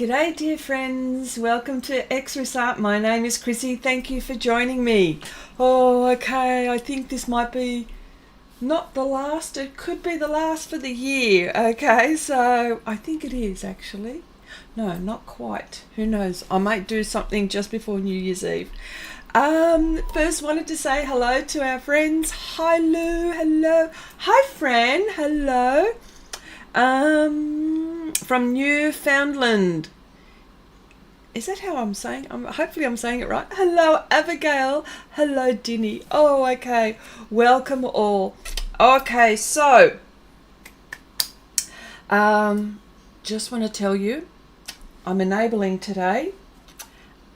G'day dear friends, welcome to Xrissart. My name is Chrissy, thank you for joining me. Oh okay, I think this might be not the last, it could be the last for the year. Okay, so I think it is actually. No, not quite, who knows, I might do something just before New Year's Eve. First wanted to say hello to our friends. Hi Lou, hello. Hi Fran, hello. From Newfoundland. Is that how I'm saying? Hopefully I'm saying it right. Hello Abigail. Hello Dinny. Oh, okay. Welcome all. Okay, so just want to tell you, I'm enabling today.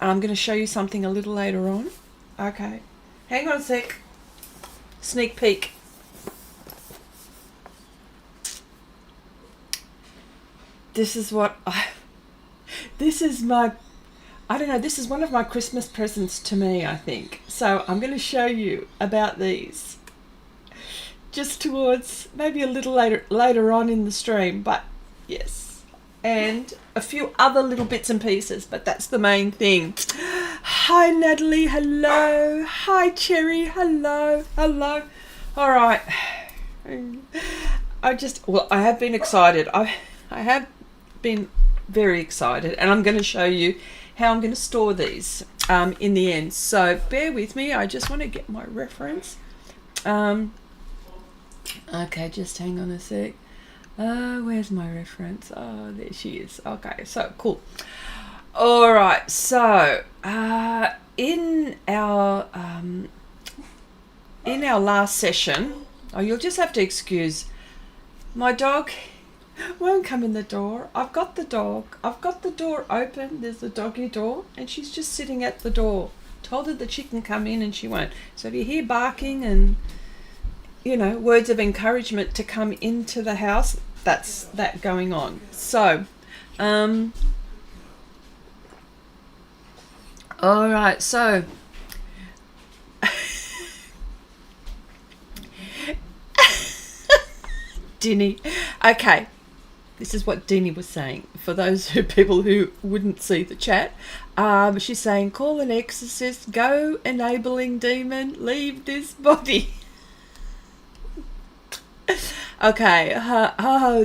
I'm going to show you something a little later on. Okay. Hang on a sec. Sneak peek. This is what this is one of my Christmas presents to me, I think. So I'm going to show you about these just towards maybe a little later on in the stream, but yes, and a few other little bits and pieces, but that's the main thing. Hi Natalie, hello. Hi Cherry, hello. All right. I have been excited. I have been very excited, and I'm going to show you how I'm going to store these in the end, so bear with me. I just want to get my reference. Okay, just hang on a sec. Where's my reference? Oh, there she is. Okay, so cool. All right, so in our last session, you'll just have to excuse my dog won't come in the door. I've got the dog. I've got the door open. There's the doggy door, and she's just sitting at the door. Told her that she can come in, and she won't. So if you hear barking and, you know, words of encouragement to come into the house, that's that going on. So, all right. So, Dinny. Okay. This is what Dini was saying. For those people who wouldn't see the chat, she's saying, call an exorcist, go enabling demon, leave this body. Okay,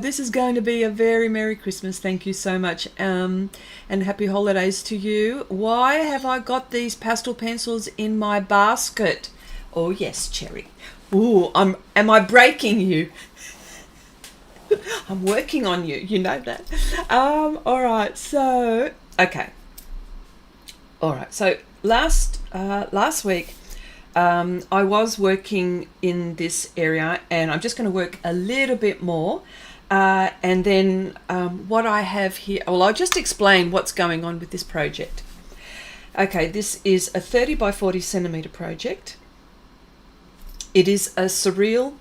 this is going to be a very Merry Christmas. Thank you so much, and happy holidays to you. Why have I got these pastel pencils in my basket? Oh yes, Cherry. Ooh, am I breaking you? I'm working on you, you know that. All right, so okay. All right, so last week I was working in this area, and I'm just going to work a little bit more, and then what I have here. Well, I'll just explain what's going on with this project. Okay, this is a 30 by 40 centimeter project. It is a surreal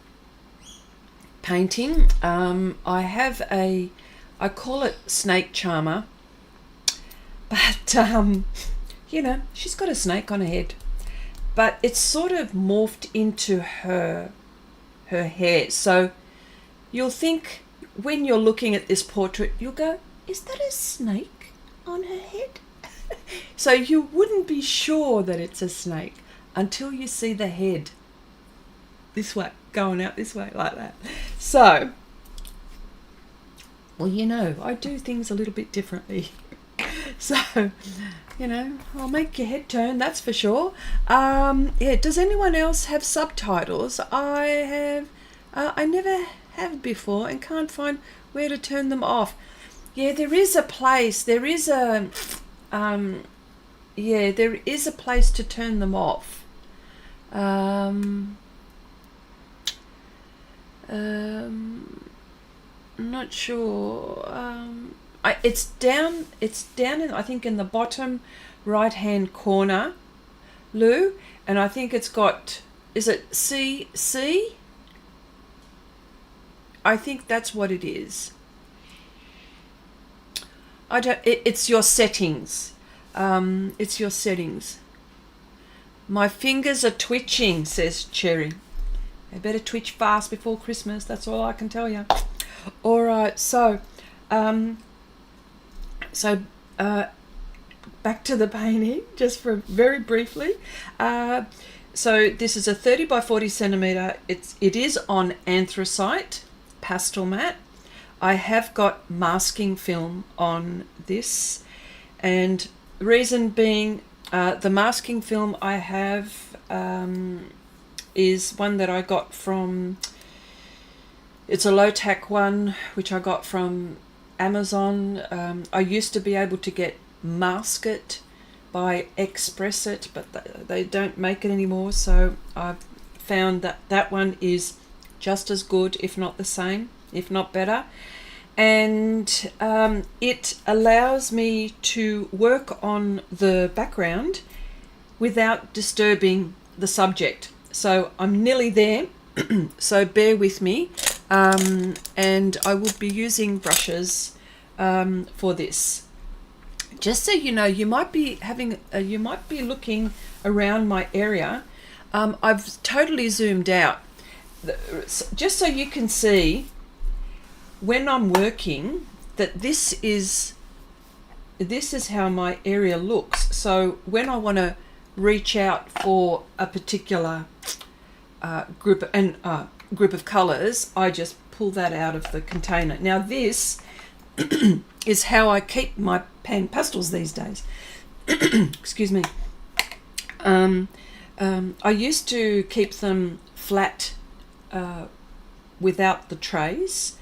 painting. I call it Snake Charmer, but you know, she's got a snake on her head, but it's sort of morphed into her hair. So you'll think, when you're looking at this portrait, you'll go, is that a snake on her head? So you wouldn't be sure that it's a snake until you see the head this way, going out this way like that. So, well, you know, I do things a little bit differently. So, you know, I'll make your head turn, that's for sure. Yeah, does anyone else have subtitles? I never have before and can't find where to turn them off. Yeah, there is a place, there is a place to turn them off. I'm not sure. It's down in, I think, in the bottom right hand corner, Lou, and I think it's got, is it C? I think that's what it is. It's your settings. It's your settings. My fingers are twitching, says Cherry. They better twitch fast before Christmas, that's all I can tell you. All right, so So back to the painting, just for very briefly. So this is a 30 by 40 centimeter. It is on anthracite Pastelmat. I have got masking film on this, and the reason being, the masking film I have is one that I got from, it's a low tack one which I got from Amazon. I used to be able to get Mask It by Xrissart, but they don't make it anymore, so I've found that that one is just as good, if not the same, if not better. And it allows me to work on the background without disturbing the subject. So I'm nearly there, so bear with me. And I will be using brushes for this. Just so you know, you might be looking around my area. I've totally zoomed out, just so you can see when I'm working that this is how my area looks. So when I want to reach out for a particular group of colors, I just pull that out of the container. Now this is how I keep my PanPastels these days. Excuse me. I used to keep them flat without the trays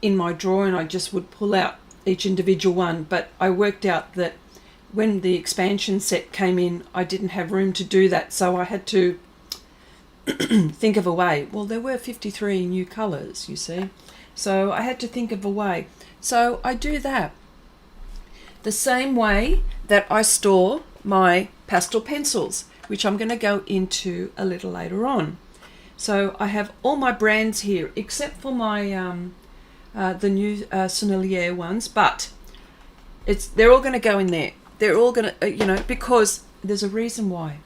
in my drawer, and I just would pull out each individual one. But I worked out that when the expansion set came in, I didn't have room to do that, so I had to think of a way. Well, there were 53 new colors, you see, so I had to think of a way. So I do that the same way that I store my pastel pencils, which I'm going to go into a little later on. So I have all my brands here, except for my the new Surreal ones, but they're all going to go in there. They're all going to, because there's a reason why.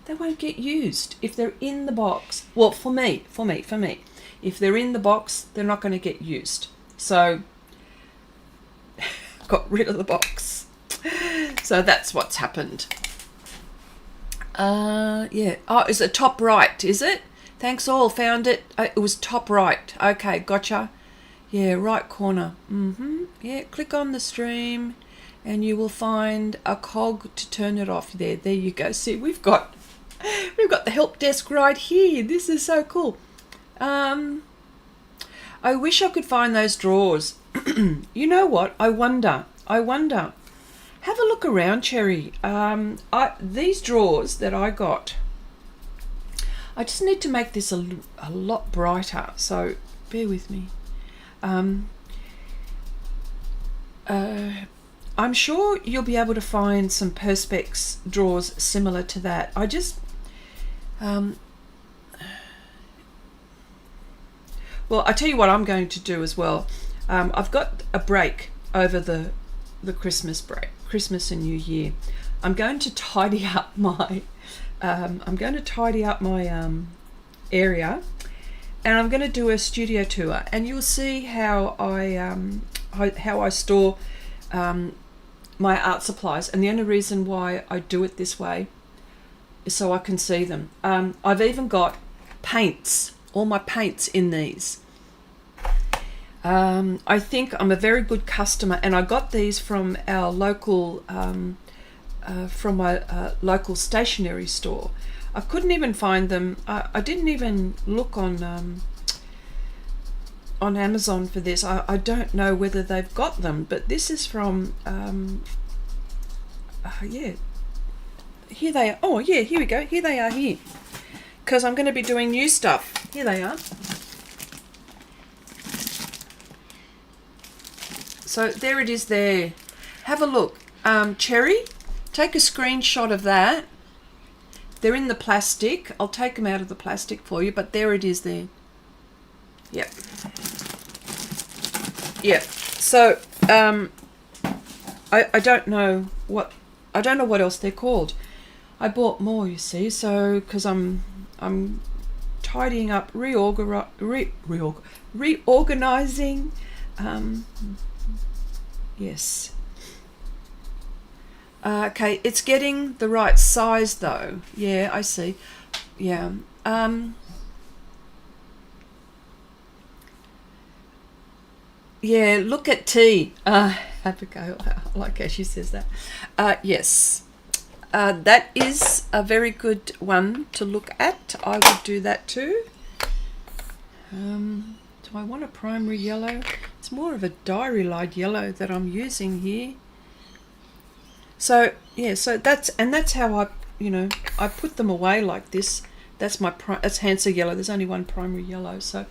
They won't get used if they're in the box. Well, for me, if they're in the box, they're not going to get used. So got rid of the box. So that's what's happened. Yeah. Oh, is it top right? Is it? Thanks all. Found it. It was top right. Okay, gotcha. Yeah, right corner. Yeah. Click on the stream, and you will find a cog to turn it off. There you go. See, we've got the help desk right here. This is so cool. I wish I could find those drawers. You know what? I wonder. Have a look around, Cherry. These drawers that I got, I just need to make this a lot brighter, so bear with me. I'm sure you'll be able to find some Perspex drawers similar to that. I just well, I tell you what I'm going to do as well. I've got a break over the Christmas break, Christmas and New Year. I'm going to tidy up my area, and I'm going to do a studio tour, and you'll see how I store my art supplies. And the only reason why I do it this way is so I can see them. I've even got paints, all my paints in these. I think I'm a very good customer, and I got these from our local from my local stationery store. I couldn't even find them. I didn't even look on Amazon for this. I don't know whether they've got them, but this is from yeah, here they are. Oh yeah, here we go. Here they are here, because I'm going to be doing new stuff. Here they are. So there it is there. Have a look. Cherry, take a screenshot of that. They're in the plastic. I'll take them out of the plastic for you, but there it is there. Yep. Yep. So I don't know what else they're called. I bought more, you see, so because I'm tidying up, reorganizing. Yes. Okay, it's getting the right size though. Yeah, I see. Yeah. Yeah, look at T. Have a go. I like how she says that. Yes. That is a very good one to look at. I would do that too. Do I want a primary yellow? It's more of a diary light yellow that I'm using here. So yeah, so that's how I, I put them away like this. That's that's Hansa yellow. There's only one primary yellow, so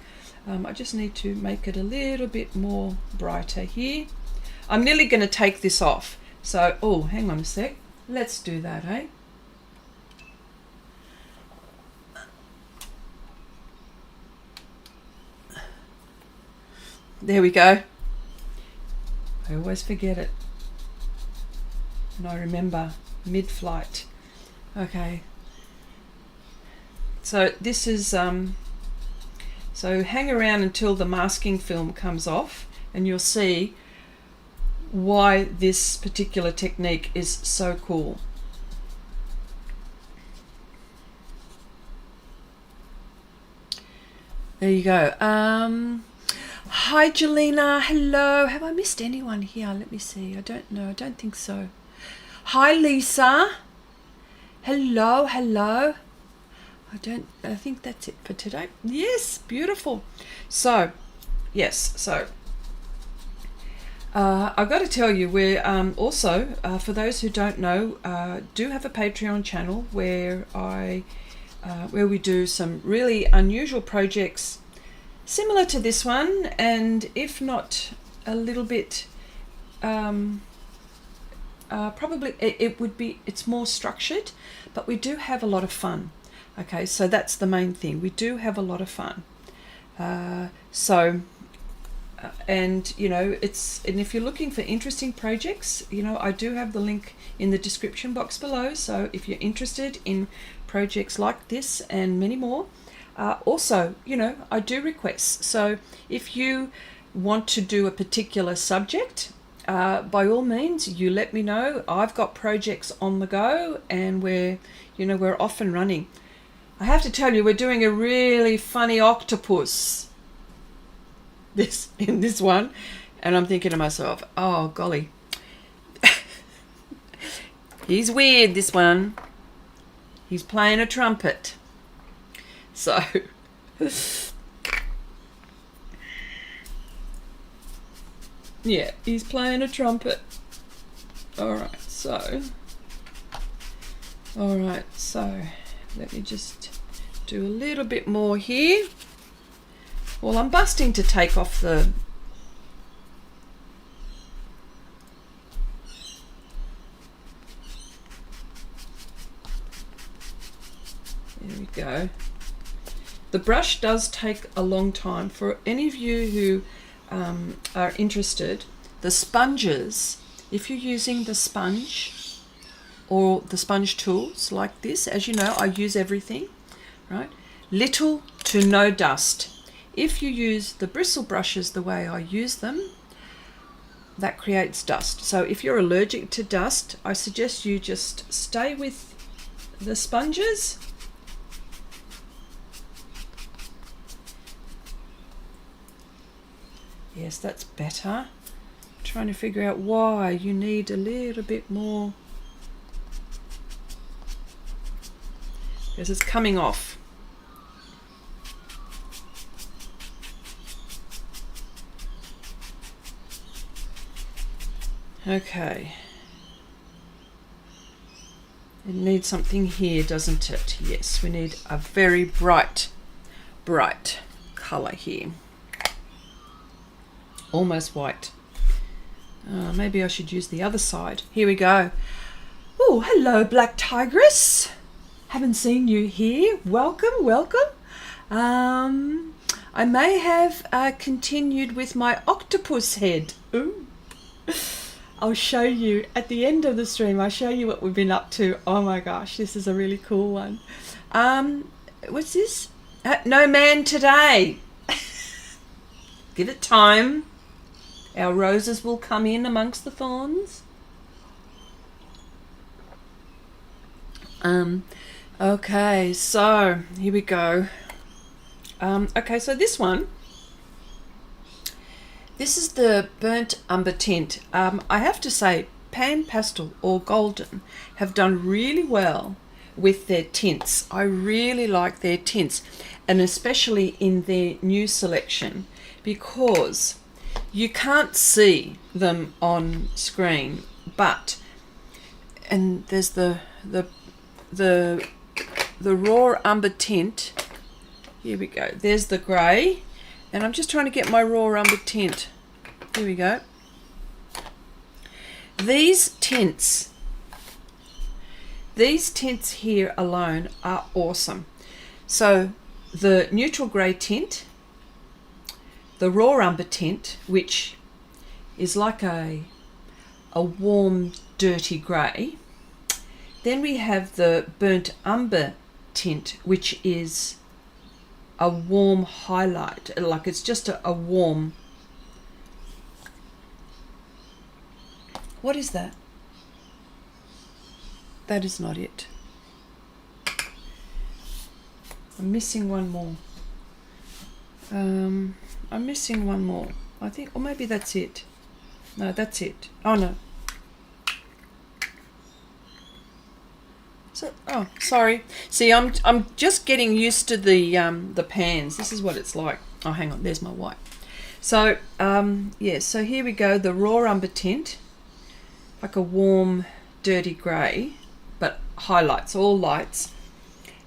I just need to make it a little bit more brighter here. I'm nearly going to take this off. So, oh, hang on a sec. Let's do that, eh? There we go. I always forget it. And I remember mid-flight. Okay. So this is, so hang around until the masking film comes off and you'll see why this particular technique is so cool. There you go. Hi Jelena, hello. Have I missed anyone here? Let me see. I don't know. I don't think so. Hi Lisa. Hello, hello. I think that's it for today. Yes, beautiful. So, yes, so I've got to tell you, we're also, for those who don't know, do have a Patreon channel where where we do some really unusual projects similar to this one, and if not a little bit, probably it's more structured, but we do have a lot of fun. Okay, so that's the main thing. We do have a lot of fun. And if you're looking for interesting projects, I do have the link in the description box below. So if you're interested in projects like this and many more, also, I do requests. So if you want to do a particular subject, by all means, you let me know. I've got projects on the go, and we're off and running. I have to tell you, we're doing a really funny octopus in this one, and I'm thinking to myself, oh golly, he's weird, this one. He's playing a trumpet. So yeah, he's playing a trumpet. Alright, so let me just do a little bit more here. Well, I'm busting to take off the there we go. The brush does take a long time. For any of you who are interested, the sponges, if you're using the sponge or the sponge tools like this, as you know, I use everything, right? Little to no dust. If you use the bristle brushes the way I use them, that creates dust. So if you're allergic to dust, I suggest you just stay with the sponges. Yes, that's better. I'm trying to figure out why you need a little bit more, because it's coming off. Okay. It needs something here, doesn't it? Yes, we need a very bright colour here. Almost white. Maybe I should use the other side. Here we go. Oh, hello, Black Tigress. Haven't seen you here. Welcome, welcome. I may have continued with my octopus head. Ooh. I'll show you at the end of the stream. I'll show you what we've been up to. Oh my gosh, this is a really cool one. What's this? No man today. Give it time. Our roses will come in amongst the thorns. Okay, so here we go. Okay, so this is the burnt umber tint. I have to say, PanPastel or Golden have done really well with their tints. I really like their tints, and especially in their new selection, because you can't see them on screen, and there's the raw umber tint. Here we go. There's the grey, and I'm just trying to get my raw umber tint. Here we go. These tints here alone are awesome. So the neutral grey tint, the raw umber tint, which is like a warm dirty grey. Then we have the burnt umber tint, which is a warm highlight, like it's just a warm. What is that? That is not it. I'm missing one more. I'm missing one more. I think, or maybe that's it. No, that's it. Oh no. So, oh, sorry. See, I'm just getting used to the pans. This is what it's like. Oh, hang on. There's my white. So, yeah. So here we go. The raw umber tint, like a warm, dirty grey, but highlights, all lights.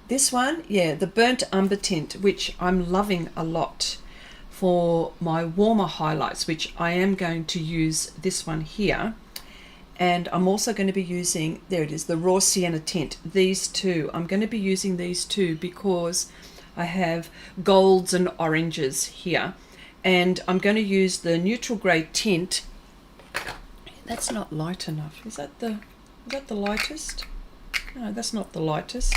This one, yeah, the burnt umber tint, which I'm loving a lot for my warmer highlights, which I am going to use this one here. And I'm also going to be using, there it is, the raw sienna tint. These two, I'm going to be using these two because I have golds and oranges here. And I'm going to use the neutral grey tint. That's not light enough. Is that the lightest? No, that's not the lightest.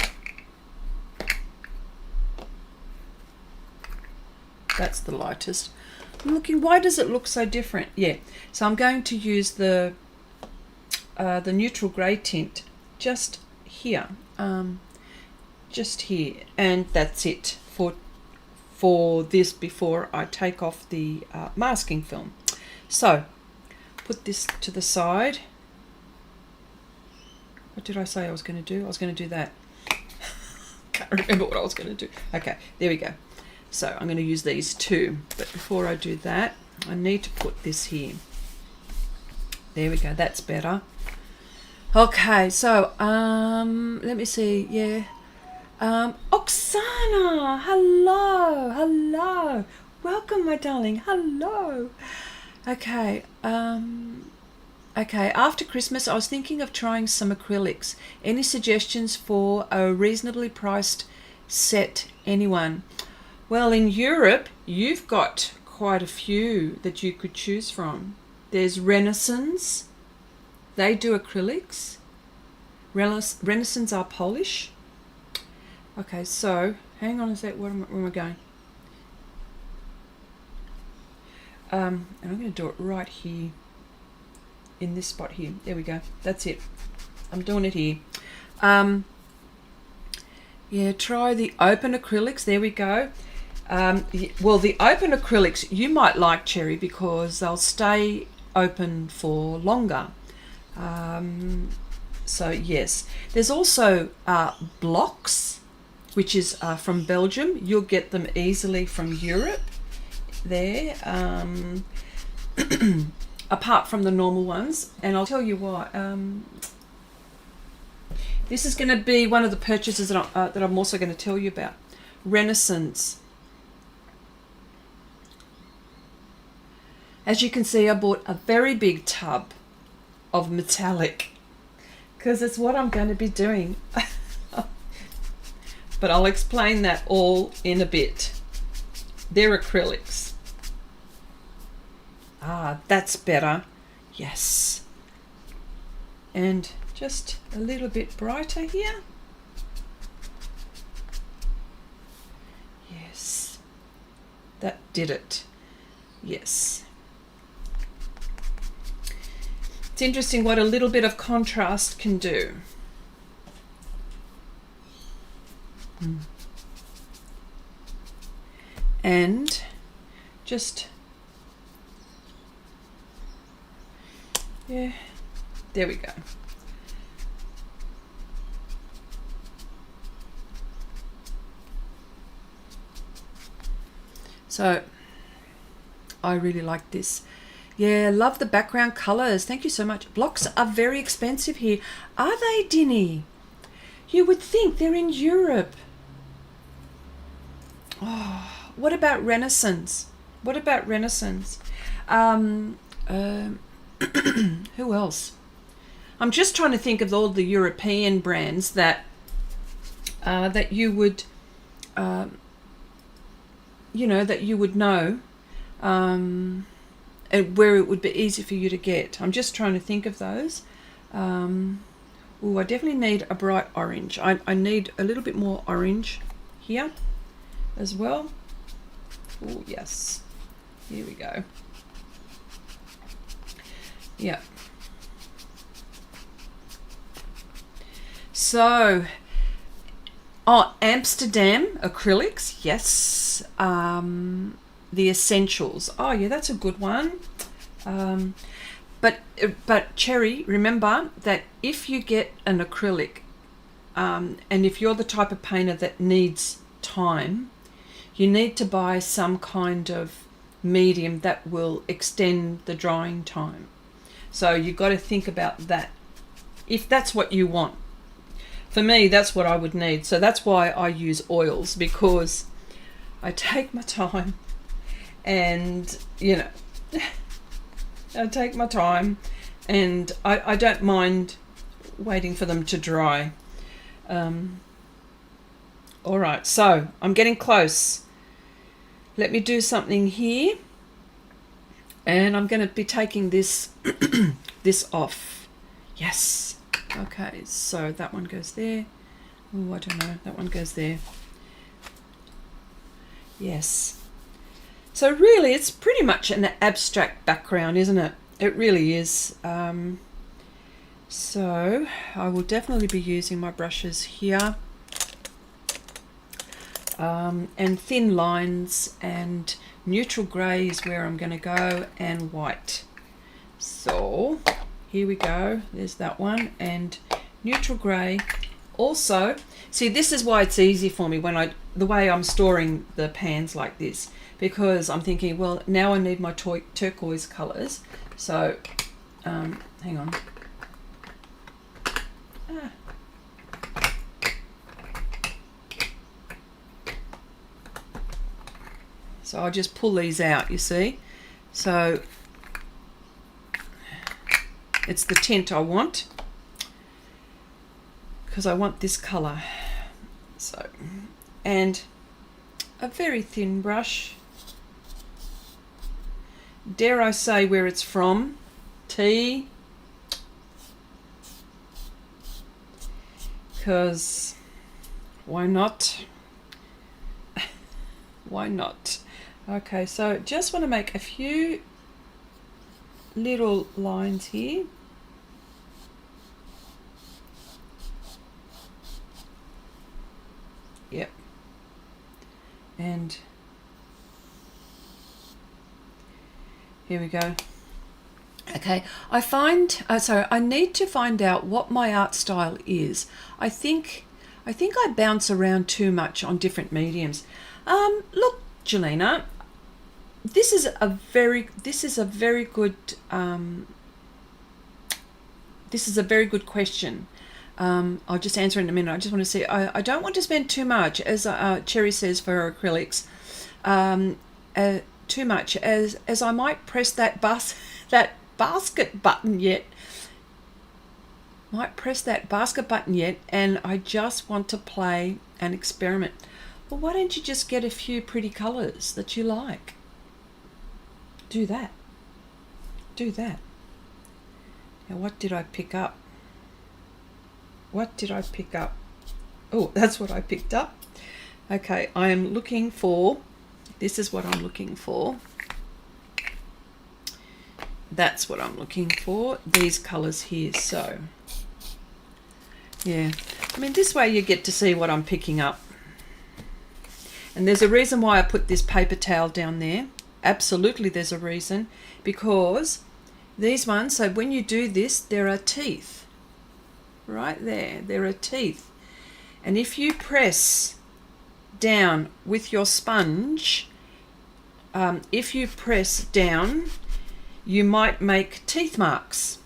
That's the lightest. I'm looking, why does it look so different? Yeah, so I'm going to use the neutral grey tint just here, and that's it for this before I take off the masking film. So put this to the side. What did I say I was going to do? I was going to do that. Can't remember what I was going to do. Okay, there we go. So I'm going to use these two, but before I do that, I need to put this here. There we go, that's better. Okay, so let me see. Yeah, Oksana, hello, welcome, my darling. Hello. Okay, okay. After Christmas, I was thinking of trying some acrylics. Any suggestions for a reasonably priced set? Anyone? Well, in Europe, you've got quite a few that you could choose from. There's Renaissance. They do acrylics. Renaissance are Polish. Okay, so hang on a sec. Where am I going? And I'm going to do it right here, in this spot here. There we go. That's it. I'm doing it here. Yeah, try the open acrylics. There we go. Well, the open acrylics you might like, Cherry, because they'll stay open for longer. So yes, there's also blocks, which is from Belgium. You'll get them easily from Europe there, apart from the normal ones. And I'll tell you what, this is going to be one of the purchases that I'm also going to tell you about. Renaissance. As you can see, I bought a very big tub of metallic because it's what I'm going to be doing. But I'll explain that all in a bit. They're acrylics. Ah, that's better. Yes. And just a little bit brighter here. Yes. That did it. Yes. It's interesting what a little bit of contrast can do. And just, yeah, there we go. So I really like this. Yeah, love the background colors. Thank you so much. Blocks are very expensive here. Are they, Dinny? You would think they're in Europe. Oh, what about Renaissance? What about Renaissance? Who else? I'm just trying to think of all the European brands that that you would, you know, that you would know. And where it would be easy for you to get. I'm just trying to think of those. Oh, I definitely need a bright orange. I need a little bit more orange here as well. Oh, yes. Here we go. Yeah. So, oh, Amsterdam acrylics, yes. The essentials. Oh yeah, that's a good one. But Cherry, remember that if you get an acrylic, and if you're the type of painter that needs time, you need to buy some kind of medium that will extend the drying time. So you've got to think about that, if that's what you want. For me, that's what I would need. So that's why I use oils, because I take my time. And, you know, I take my time, and I don't mind waiting for them to dry. All right, so I'm getting close. Let me do something here. And I'm going to be taking this, this off. Yes. Okay, so that one goes there. Oh, I don't know. That one goes there. Yes. So really, it's pretty much an abstract background, isn't it? It really is. So I will definitely be using my brushes here. And thin lines, and neutral grey is where I'm going to go, and white. So here we go. There's that one, and neutral grey. Also, see, this is why it's easy for me when the way I'm storing the pans like this. Because I'm thinking, well, now I need my turquoise colours. So, hang on. So I'll just pull these out, you see. So, it's the tint I want, because I want this colour. So, and a very thin brush. Dare I say where it's from? T. Because why not? Why not? Okay, so just want to make a few little lines here. Yep. And here we go. Okay, I find, so I need to find out what my art style is. I think I bounce around too much on different mediums. Look, Jelena, this is a very good question. I'll just answer in a minute. I just want to see. I don't want to spend too much, as Cherry says, for her acrylics. Too much, as I might press that basket button yet. And I just want to play and experiment. Well, why don't you just get a few pretty colours that you like? Do that. Now, what did I pick up? Oh, that's what I picked up. Okay, I am looking for, this is what I'm looking for. That's what I'm looking for, these colours here. So yeah, I mean, this way you get to see what I'm picking up. And there's a reason why I put this paper towel down there. Absolutely, there's a reason, because these ones, so when you do this, there are teeth right there. There are teeth, and if you press down with your sponge, if you press down, you might make teeth marks.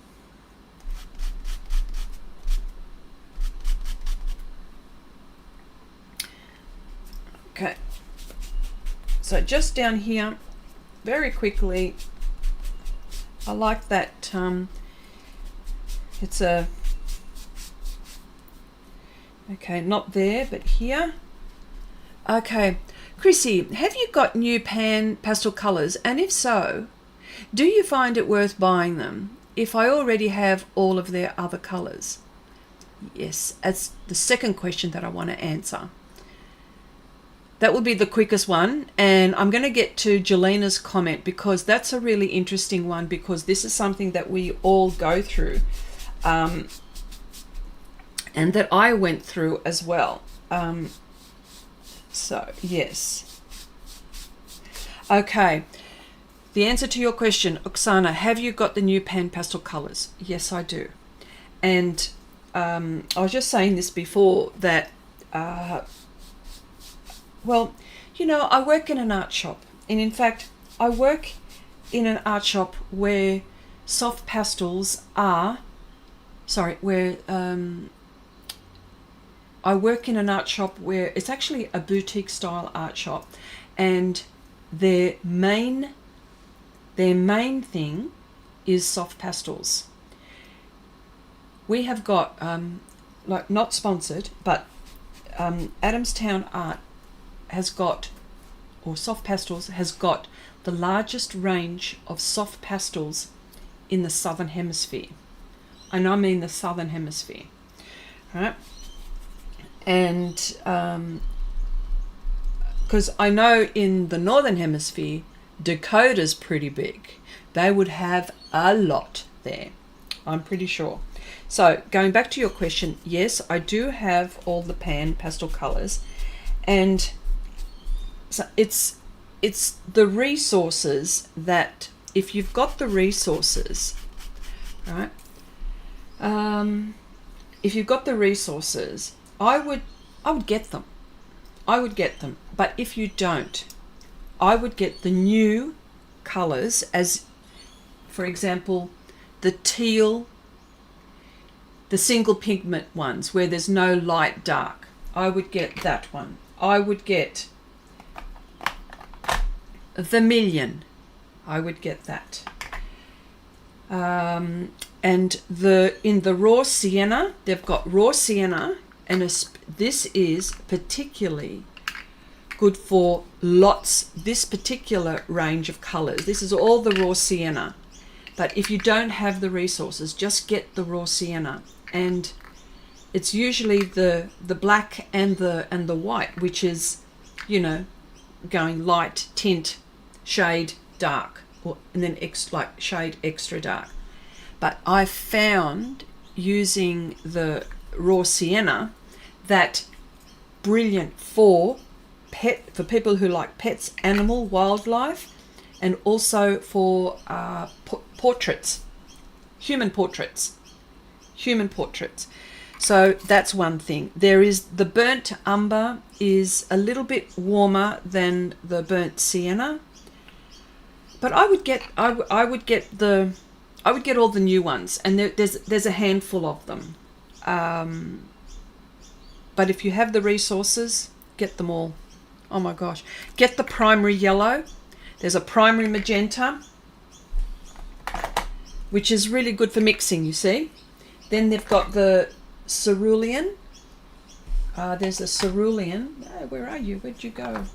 Okay, so just down here, very quickly, I like that, it's a, okay, not there, but here. Okay, Chrissy, have you got new pan pastel colours? And if so, do you find it worth buying them if I already have all of their other colours? Yes, that's the second question that I want to answer. That will be the quickest one, and I'm going to get to Jelina's comment, because that's a really interesting one, because this is something that we all go through, and that I went through as well. So yes. Okay, the answer to your question, Oksana, have you got the new pan pastel colours? Yes, I do. And I was just saying this before, that well, you know, I work in an art shop, and in fact, I work in an art shop where soft pastels are, where I work in an art shop where it's actually a boutique style art shop, and their main thing is soft pastels. We have got, like, not sponsored, but Adamstown Art has got, or Soft Pastels has got, the largest range of soft pastels in the Southern Hemisphere. And I mean the Southern Hemisphere, right? And because I know in the Northern Hemisphere, Dakota's pretty big. They would have a lot there, I'm pretty sure. So going back to your question, yes, I do have all the pan pastel colors, and so it's the resources that, if you've got the resources, right? If you've got the resources, I would get them. I would get them. But if you don't, I would get the new colors, as for example, the teal, the single pigment ones where there's no light dark. I would get that one. I would get vermilion. I would get that. And in the raw sienna, they've got raw sienna, and this is particularly good for this particular range of colors. This is all the raw sienna. But if you don't have the resources, just get the raw sienna, and it's usually the black and the white, which is, you know, going light, tint, shade, dark, and then like shade extra dark. But I found, using the raw sienna, that brilliant for people who like pets, animal, wildlife, and also for portraits, human portraits. So that's one thing. There is the burnt umber is a little bit warmer than the burnt sienna, but I would get all the new ones, and there's a handful of them. But if you have the resources, get them all. Oh my gosh, get the primary yellow. There's a primary magenta, which is really good for mixing, you see. Then they've got the cerulean. There's a cerulean. Oh, where are you? Where'd you go?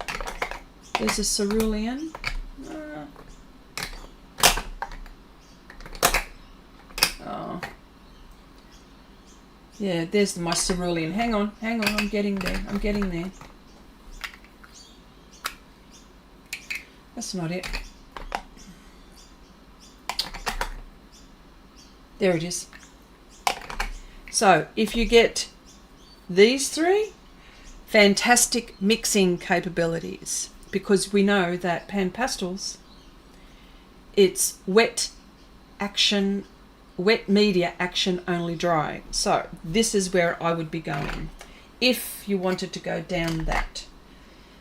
There's a cerulean. Oh. Yeah, there's my cerulean. Hang on, I'm getting there. That's not it. There it is. So if you get these three, fantastic mixing capabilities, because we know that PanPastels, it's wet media action only dry. So this is where I would be going if you wanted to go down that.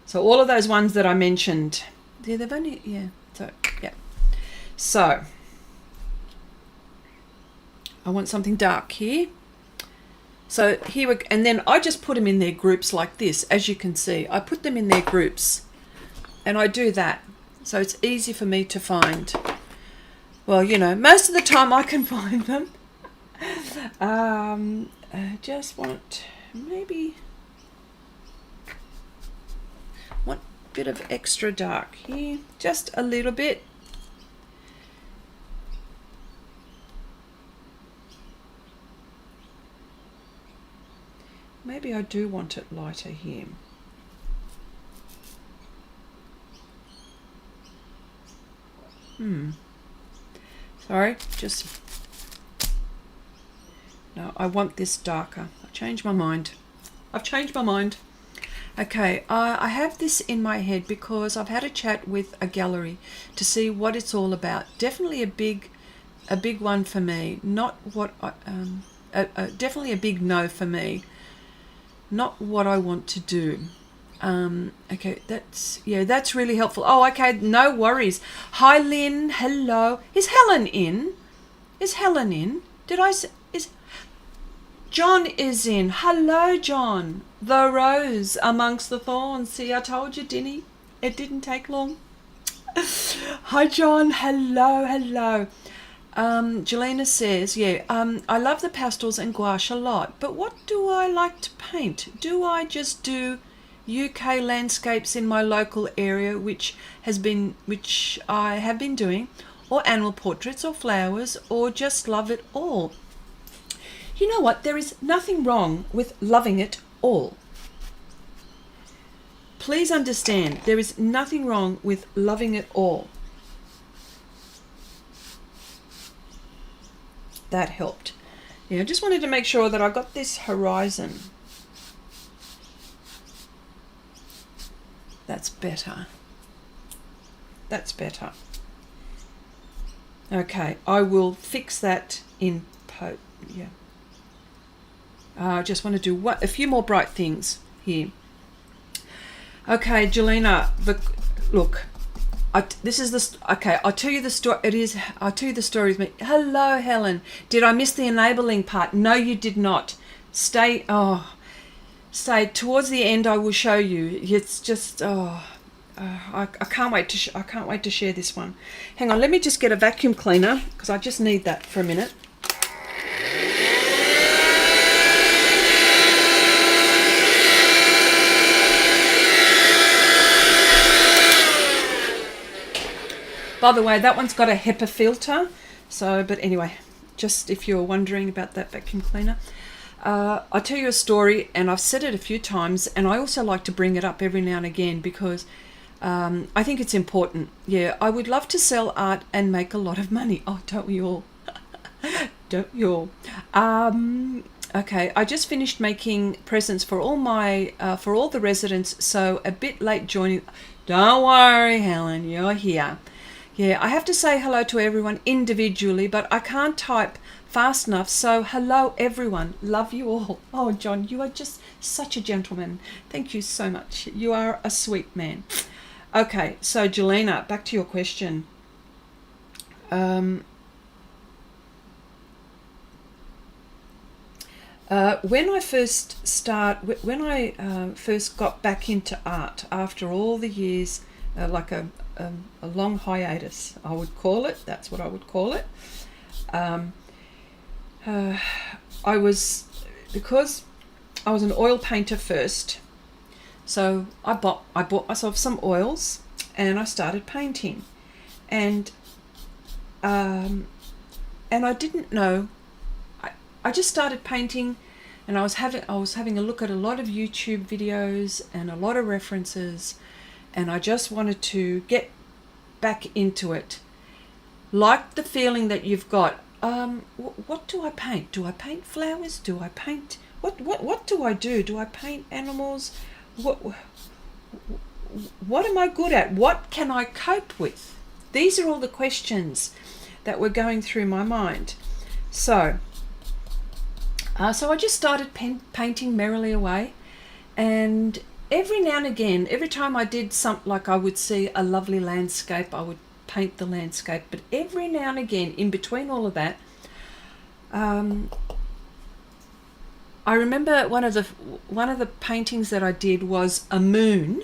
So all of those ones that I mentioned, yeah, they've only, yeah, so yeah. So I want something dark here. So here we, and then I just put them in their groups like this. As you can see, I put them in their groups, and I do that. So it's easy for me to find. Well, you know, most of the time I can find them. I just want maybe one bit of extra dark here, just a little bit. Maybe I do want it lighter here. Sorry, just... No, I want this darker. I changed my mind. I've changed my mind. Okay, I have this in my head because I've had a chat with a gallery to see what it's all about. Definitely a big one for me. Not what I... definitely a big no for me. Not what I want to do. Okay, that's really helpful. Oh, okay, no worries. Hi, Lynn. Hello. Is Helen in? Is Helen in? Did I say... John is in. Hello, John. The rose amongst the thorns. See, I told you, didn't he? It didn't take long. Hi, John. Hello, hello. Jelena says, I love the pastels and gouache a lot, but what do I like to paint? Do I just do UK landscapes in my local area, which I have been doing, or animal portraits or flowers, or just love it all? You know what? There is nothing wrong with loving it all. Please understand, there is nothing wrong with loving it all. That helped. Yeah, I just wanted to make sure that I got this horizon. That's better. That's better. Okay, I will fix that in post. Yeah. I just want to do a few more bright things here. Okay, Jelena, look. This is the okay. I'll tell you the story. I'll tell you the story with me. Hello, Helen. Did I miss the enabling part? No, you did not. Stay. Stay towards the end. I will show you. It's just. I can't wait to. I can't wait to share this one. Hang on. Let me just get a vacuum cleaner because I just need that for a minute. By the way, that one's got a HEPA filter. So, but anyway, just if you're wondering about that vacuum cleaner. I'll tell you a story, and I've said it a few times, and I also like to bring it up every now and again because I think it's important. Yeah, I would love to sell art and make a lot of money. Oh, don't we all? Don't we all? Okay, I just finished making presents for all the residents, so a bit late joining. Don't worry, Helen, you're here. Yeah, I have to say hello to everyone individually, but I can't type fast enough. So hello, everyone. Love you all. Oh, John, you are just such a gentleman. Thank you so much. You are a sweet man. Okay, so Jelena, back to your question. When I first got back into art after all the years, like a long hiatus, I would call it. That's what I would call it. Because I was an oil painter first, so I bought myself some oils and I started painting, and I didn't know. I just started painting, and I was having a look at a lot of YouTube videos and a lot of references, and I just wanted to get back into it. Like the feeling that you've got, what do I paint? Do I paint flowers? Do I paint what do I do? Do I paint animals? What am I good at? What can I cope with? These are all the questions that were going through my mind. So I just started painting merrily away, and every now and again, every time I did something, like I would see a lovely landscape, I would paint the landscape. But every now and again, in between all of that, I remember one of the paintings that I did was a moon.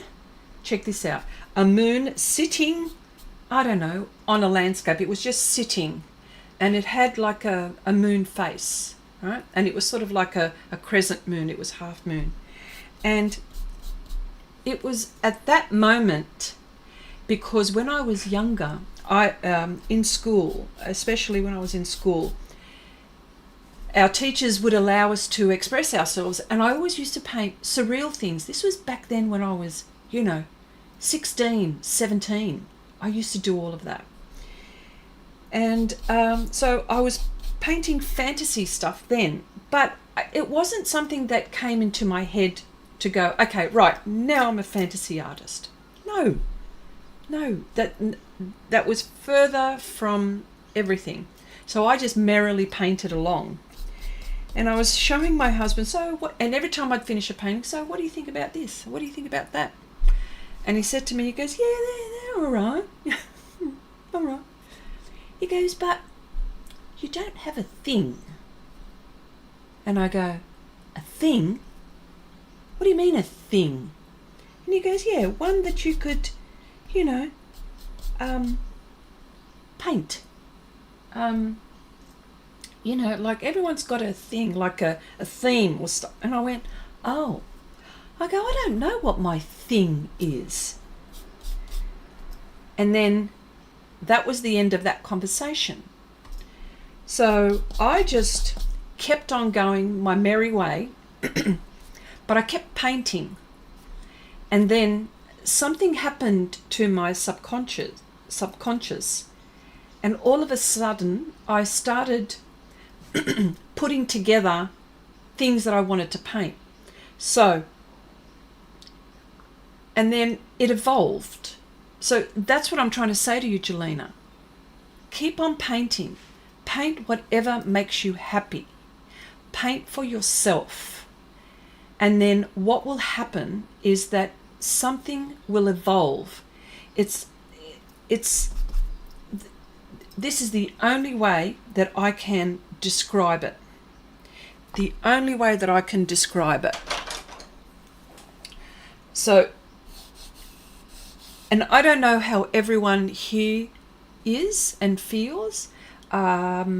Check this out. A moon sitting, I don't know, on a landscape. It was just sitting, and it had like a moon face, right? And it was sort of like a crescent moon. It was half moon. And it was at that moment, because when I was younger, in school, especially when I was in school, our teachers would allow us to express ourselves, and I always used to paint surreal things. This was back then when I was, 16, 17. I used to do all of that. And so I was painting fantasy stuff then, but it wasn't something that came into my head to go, okay, right, now I'm a fantasy artist. No, that was further from everything. So I just merrily painted along. And I was showing my husband, and every time I'd finish a painting, so what do you think about this? What do you think about that? And he said to me, he goes, yeah, they're all right. All right. He goes, but you don't have a thing. And I go, a thing? What do you mean a thing? And he goes, yeah, one that you could, paint. Like everyone's got a thing, like a theme or stuff. And I went, oh. I go, I don't know what my thing is. And then that was the end of that conversation. So I just kept on going my merry way, but I kept painting. And then something happened to my subconscious, and all of a sudden I started putting together things that I wanted to paint. So, and then it evolved. So that's what I'm trying to say to you, Jelena. Keep on painting. Paint whatever makes you happy. Paint for yourself. And then what will happen is that something will evolve. This is the only way that I can describe it. The only way that I can describe it. So, and I don't know how everyone here is and feels. But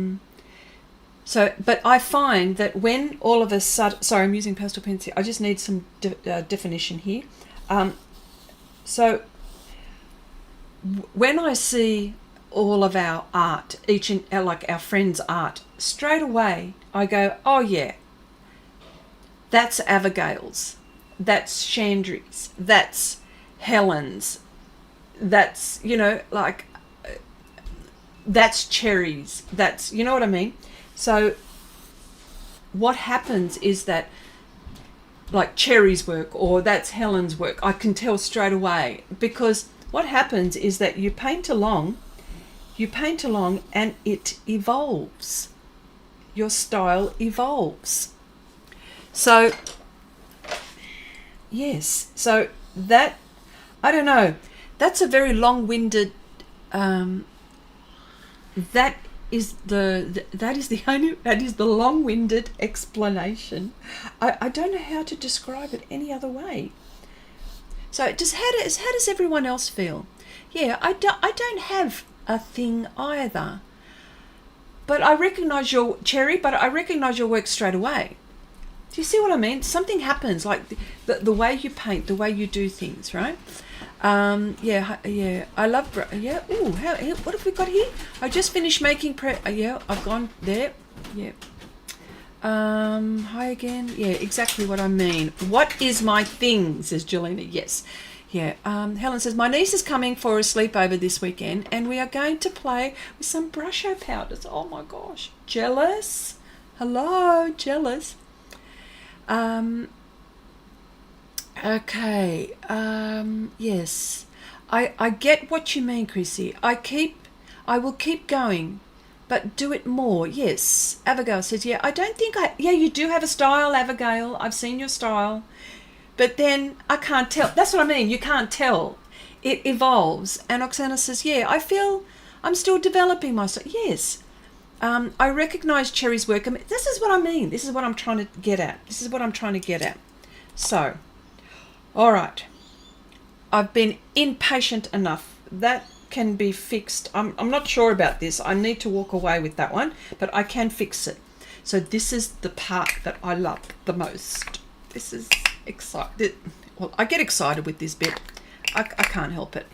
I find that when all of a sudden, sorry, I'm using pastel pens here. I just need some definition here. So when I see all of our art, like our friends' art, straight away I go, oh yeah, that's Abigail's, that's Chandry's, that's Helen's, that's, that's Cherry's, that's, you know what I mean? So what happens is that, like Cherry's work or that's Helen's work, I can tell straight away, because what happens is that you paint along and it evolves. Your style evolves. So, yes, so that, I don't know, that's a very long-winded, that is the long-winded explanation. I don't know how to describe it any other way. So how does everyone else feel? Yeah, I don't have a thing either. But I recognise your work straight away. Do you see what I mean? Something happens, like the way you paint, the way you do things, right? Yeah. I love. Yeah. Ooh, what have we got here? I just finished making. I've gone there. Yeah. Hi again. Yeah, exactly what I mean. What is my thing? Says Jelena. Yes. Yeah, Helen says, my niece is coming for a sleepover this weekend and we are going to play with some Brusho powders. Oh my gosh. Jealous? Hello, jealous. Okay, yes. I get what you mean, Chrissy. I will keep going, but do it more. Yes. Abigail says, yeah, I don't think yeah, you do have a style, Abigail. I've seen your style. But then I can't tell. That's what I mean. You can't tell. It evolves. And Oksana says, yeah, I feel I'm still developing myself. Yes. I recognize Cherry's work. I mean, this is what I mean. This is what I'm trying to get at. This is what I'm trying to get at. So, all right. I've been impatient enough. That can be fixed. I'm not sure about this. I need to walk away with that one, but I can fix it. So this is the part that I love the most. This is excited. Well, I get excited with this bit. I can't help it.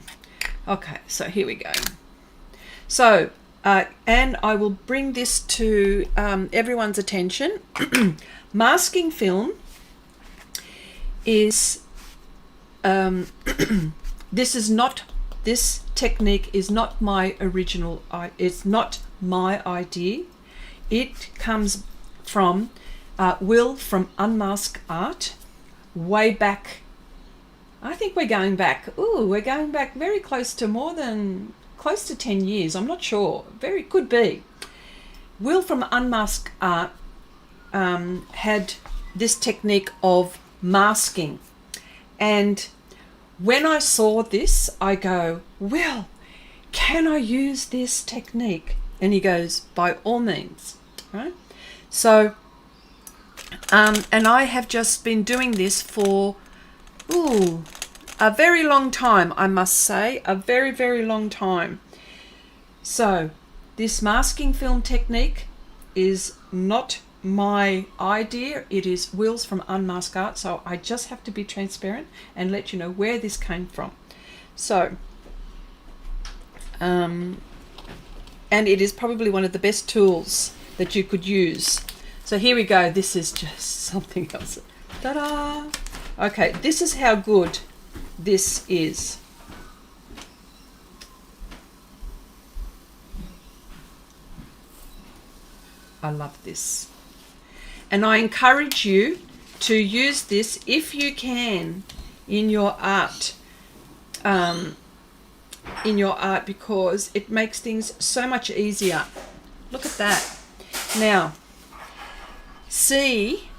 Okay, so here we go. So, and I will bring this to everyone's attention. Masking film is this technique is not my original. It's not my idea. It comes from Will from Unmask Art, way back. I think we're going back. Ooh, we're going back very close to close to 10 years. I'm not sure. Very could be. Will from Unmask Art had this technique of masking, and when I saw this, I go, Will, can I use this technique? And he goes, by all means, right? So, and I have just been doing this for, a very long time, I must say, a very, very long time. So, this masking film technique is not my idea. It is Will's from Unmask Art, so I just have to be transparent and let you know where this came from. So, and it is probably one of the best tools that you could use. So here we go. This is just something else. Ta-da! Okay, this is how good this is. I love this. And I encourage you to use this if you can in your art. Because it makes things so much easier. Look at that. Now, see,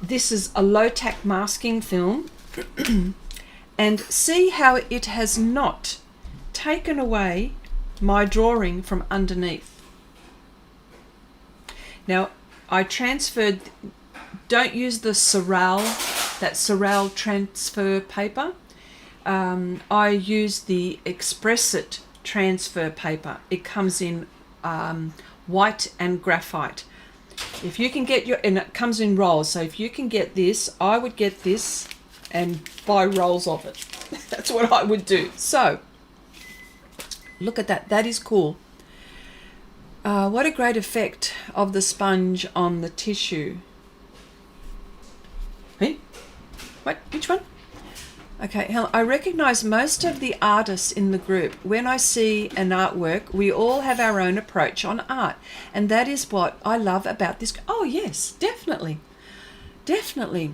this is a low-tack masking film, and see how it has not taken away my drawing from underneath. Now, I transferred, don't use the Surreal, that Surreal transfer paper. I use the Xrissart transfer paper. It comes in white and graphite. If you can get and it comes in rolls, so if you can get this, I would get this and buy rolls of it. That's what I would do. So, look at that. That is cool. What a great effect of the sponge on the tissue. Hey? What? Which one? Okay, Helen, I recognize most of the artists in the group. When I see an artwork, we all have our own approach on art. And that is what I love about this. Oh, yes, definitely. Definitely.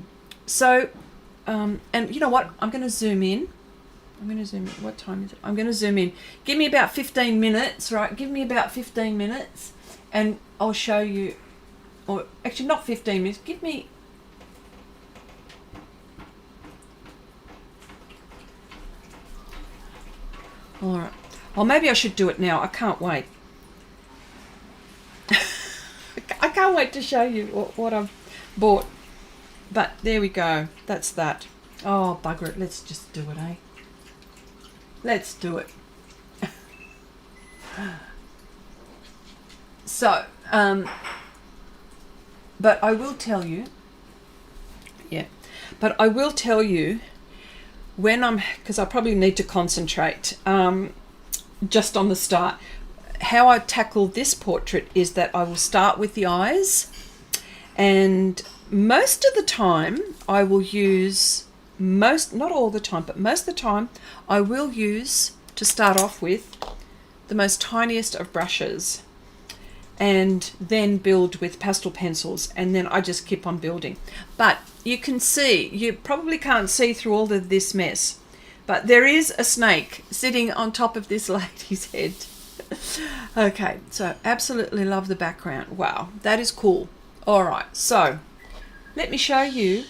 So, and you know what? I'm going to zoom in. What time is it? I'm going to zoom in. Give me about 15 minutes, right? Give me about 15 minutes and I'll show you, or actually not 15 minutes. Give me... All right. Well, maybe I should do it now. I can't wait. I can't wait to show you what I've bought. But there we go. That's that. Oh, bugger it. Let's just do it, eh? Let's do it. So, but I will tell you, but I will tell you when because I probably need to concentrate just on the start. How I tackle this portrait is that I will start with the eyes, and most of the time I will use not all the time, but most of the time, I will use, to start off with, the most tiniest of brushes, and then build with pastel pencils, and then I just keep on building. But you can see, you probably can't see through all of this mess, but there is a snake sitting on top of this lady's head. Okay, so absolutely love the background. Wow, that is cool. All right, so let me show you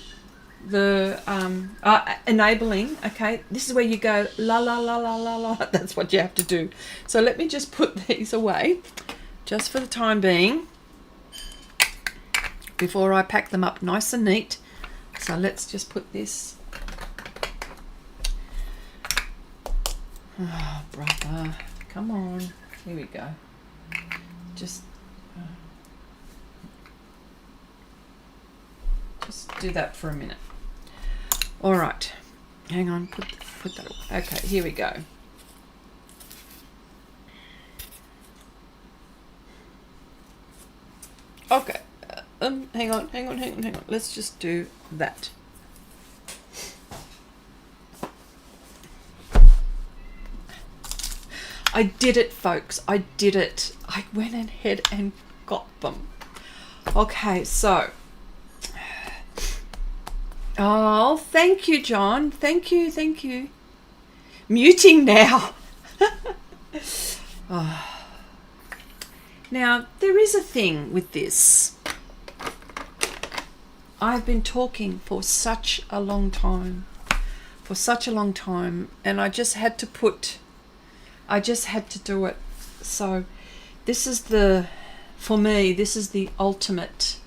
the enabling. Okay, this is where you go la la la la la la. That's what you have to do. So let me just put these away just for the time being before I pack them up nice and neat. So let's just put this. Oh, brother, come on. Here we go. Just do that for a minute. All right, hang on, put that away. Okay, here we go. Okay, hang on. Let's just do that. I did it, folks. I did it. I went ahead and got them. Okay, so. Oh, thank you, John. Thank you. Muting now. Oh. Now, there is a thing with this. I've been talking for such a long time. And I just had to do it. So this is for me, this is the ultimate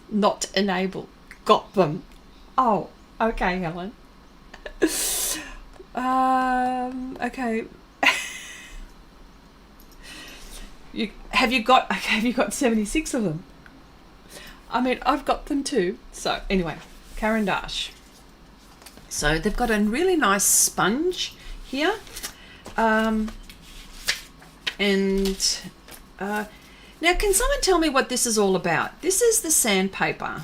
not enable. Got them. Oh, okay, Helen. Okay. Have you got 76 of them? I mean, I've got them too. So anyway, Caran d'Ache. So they've got a really nice sponge here. Now, can someone tell me what this is all about? This is the sandpaper.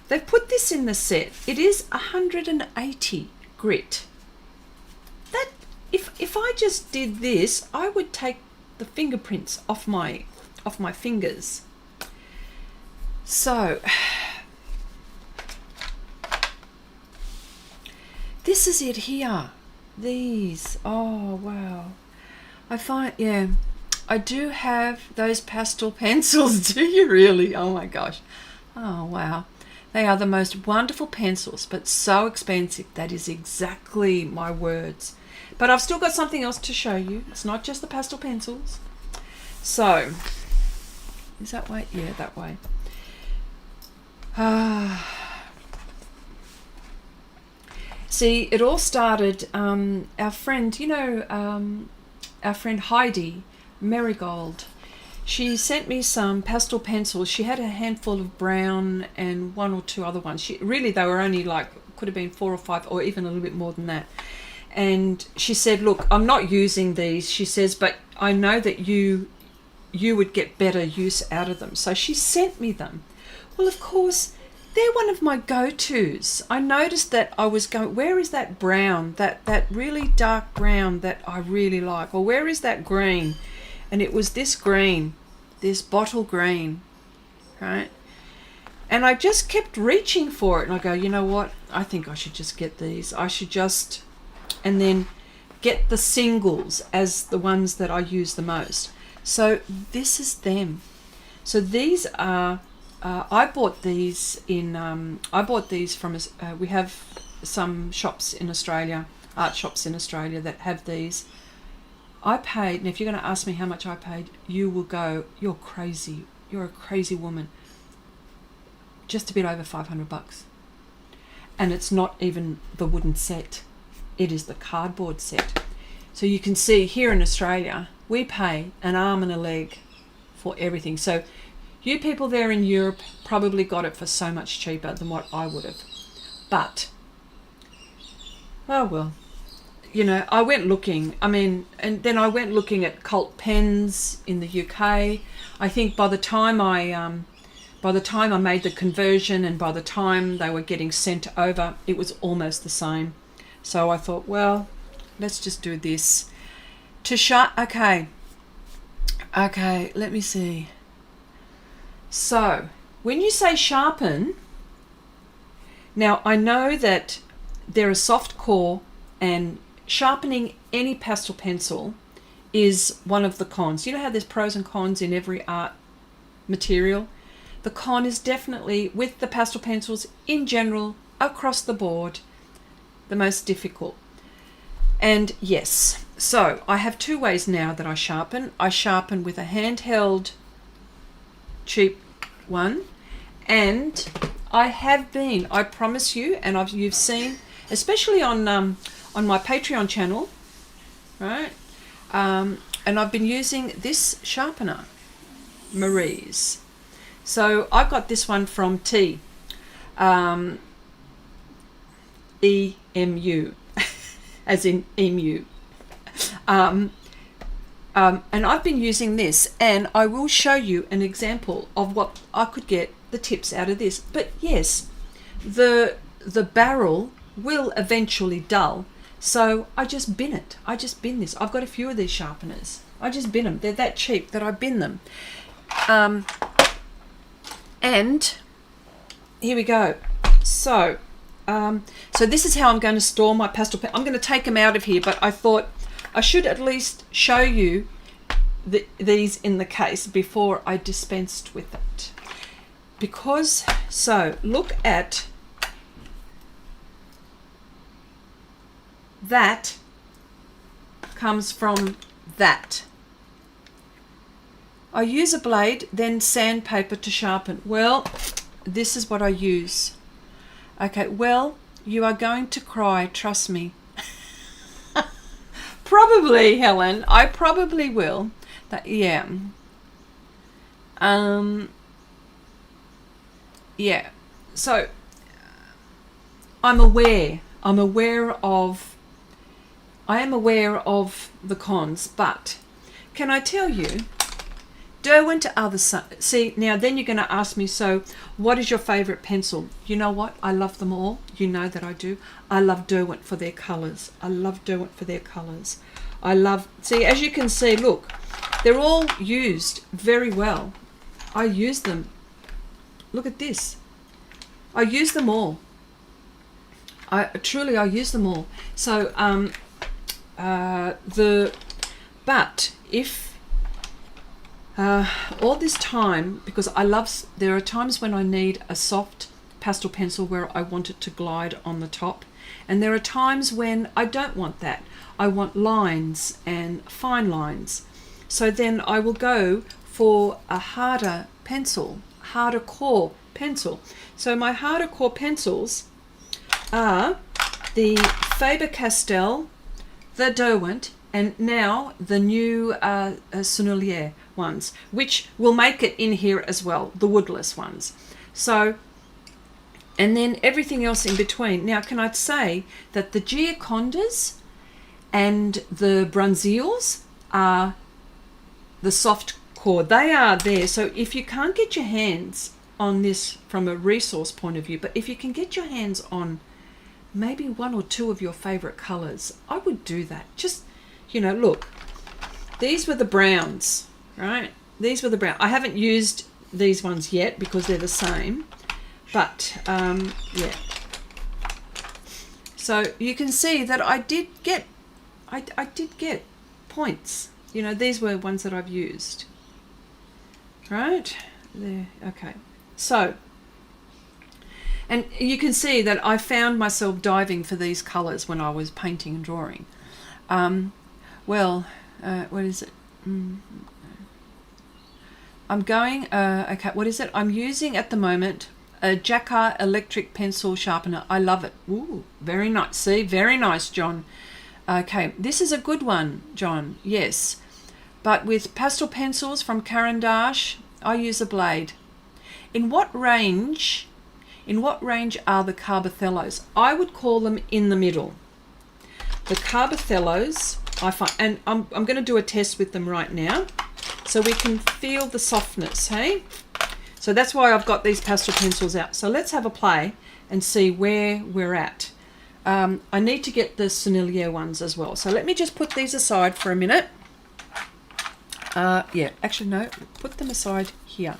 They've put this in the set. It is 180 grit. That if I just did this, I would take the fingerprints off my fingers. So this is it here. These. Oh wow. I do have those pastel pencils. Do you really? Oh my gosh. Oh wow. They are the most wonderful pencils, but so expensive. That is exactly my words. But I've still got something else to show you. It's not just the pastel pencils. So, is that way? Yeah, that way. See, it all started, our friend, our friend Heidi Marigold, she sent me some pastel pencils. She had a handful of brown and one or two other ones. They were only could have been 4 or 5 or even a little bit more than that. And she said, look, I'm not using these, she says, but I know that you would get better use out of them. So she sent me them. Well, of course, they're one of my go-tos. I noticed that I was going, where is that brown, that really dark brown that I really like? Or where is that green? And it was this green, this bottle green, right? And I just kept reaching for it. And I go, you know what? I think I should just get these. And then get the singles as the ones that I use the most. So this is them. So these are, I bought these from, we have some shops in Australia, art shops in Australia that have these. I paid, and if you're going to ask me how much I paid, you will go, you're crazy. You're a crazy woman. Just a bit over $500. And it's not even the wooden set. It is the cardboard set. So you can see here in Australia, we pay an arm and a leg for everything. So you people there in Europe probably got it for so much cheaper than what I would have. But, oh well, I went looking. and then I went looking at Cult pens in the UK. I think by the time I by the time I made the conversion and by the time they were getting sent over, it was almost the same. So I thought, well, let's just do this. Okay, let me see. So when you say sharpen, now I know that they're a soft core, and sharpening any pastel pencil is one of the cons. You know how there's pros and cons in every art material? The con is definitely, with the pastel pencils in general, across the board, the most difficult. And yes, so I have two ways now that I sharpen. I sharpen with a handheld cheap one, and I promise you, and you've seen, especially on my Patreon channel, right? And I've been using this sharpener, Marie's. So I got this one from EMU, as in emu. And I've been using this, and I will show you an example of what I could get the tips out of this. But yes, the barrel will eventually dull, so I just bin it. I just bin this. I've got a few of these sharpeners. I just bin them. They're that cheap that I bin them. And here we go. So this is how I'm going to store my pastel pen. I'm going to take them out of here, but I thought I should at least show you these in the case before I dispensed with it. Because, so look at that, comes from that. I use a blade, then sandpaper to sharpen. Well, this is what I use. Okay, well, you are going to cry, trust me. Probably, Helen, I probably will. Yeah. Yeah. So I am aware of the cons, but can I tell you, Derwent are the same. See, now then you're going to ask me, so what is your favorite pencil? You know what? I love them all. You know that I do. I love Derwent for their colors. I love Derwent for their colors. See, as you can see, look, they're all used very well. I use them. Look at this. I use them all. I use them all. So but if all this time, because there are times when I need a soft pastel pencil where I want it to glide on the top, and there are times when I don't want that. I want lines and fine lines. So then I will go for a harder core pencil. So my harder core pencils are the Faber Castell, the Derwent, and now the new Surreal ones, which will make it in here as well, the woodless ones. So, and then everything else in between. Now, can I say that the Giocondas and the Bruynzeels are the soft core. They are there. So if you can't get your hands on this from a resource point of view, but if you can get your hands on maybe one or two of your favorite colors, I would do that. Just, look, these were the browns, right? These were the brown. I haven't used these ones yet because they're the same, but yeah. So you can see that I did get points. These were ones that I've used, right there. Okay, so, and you can see that I found myself diving for these colors when I was painting and drawing. What is it? I'm going, okay, what is it? I'm using at the moment a Jacquard electric pencil sharpener. I love it. Ooh, very nice. See, very nice, John. Okay, this is a good one, John. Yes, but with pastel pencils from Caran d'Ache, I use a blade. In what range are the Carbothellos? I would call them in the middle. The Carbothellos, I find, and I'm going to do a test with them right now, so we can feel the softness. Hey, so So that's why I've got these pastel pencils out. So let's have a play and see where we're at. I need to get the Surreal ones as well. So let me just put these aside for a minute. Yeah, actually no, put them aside here.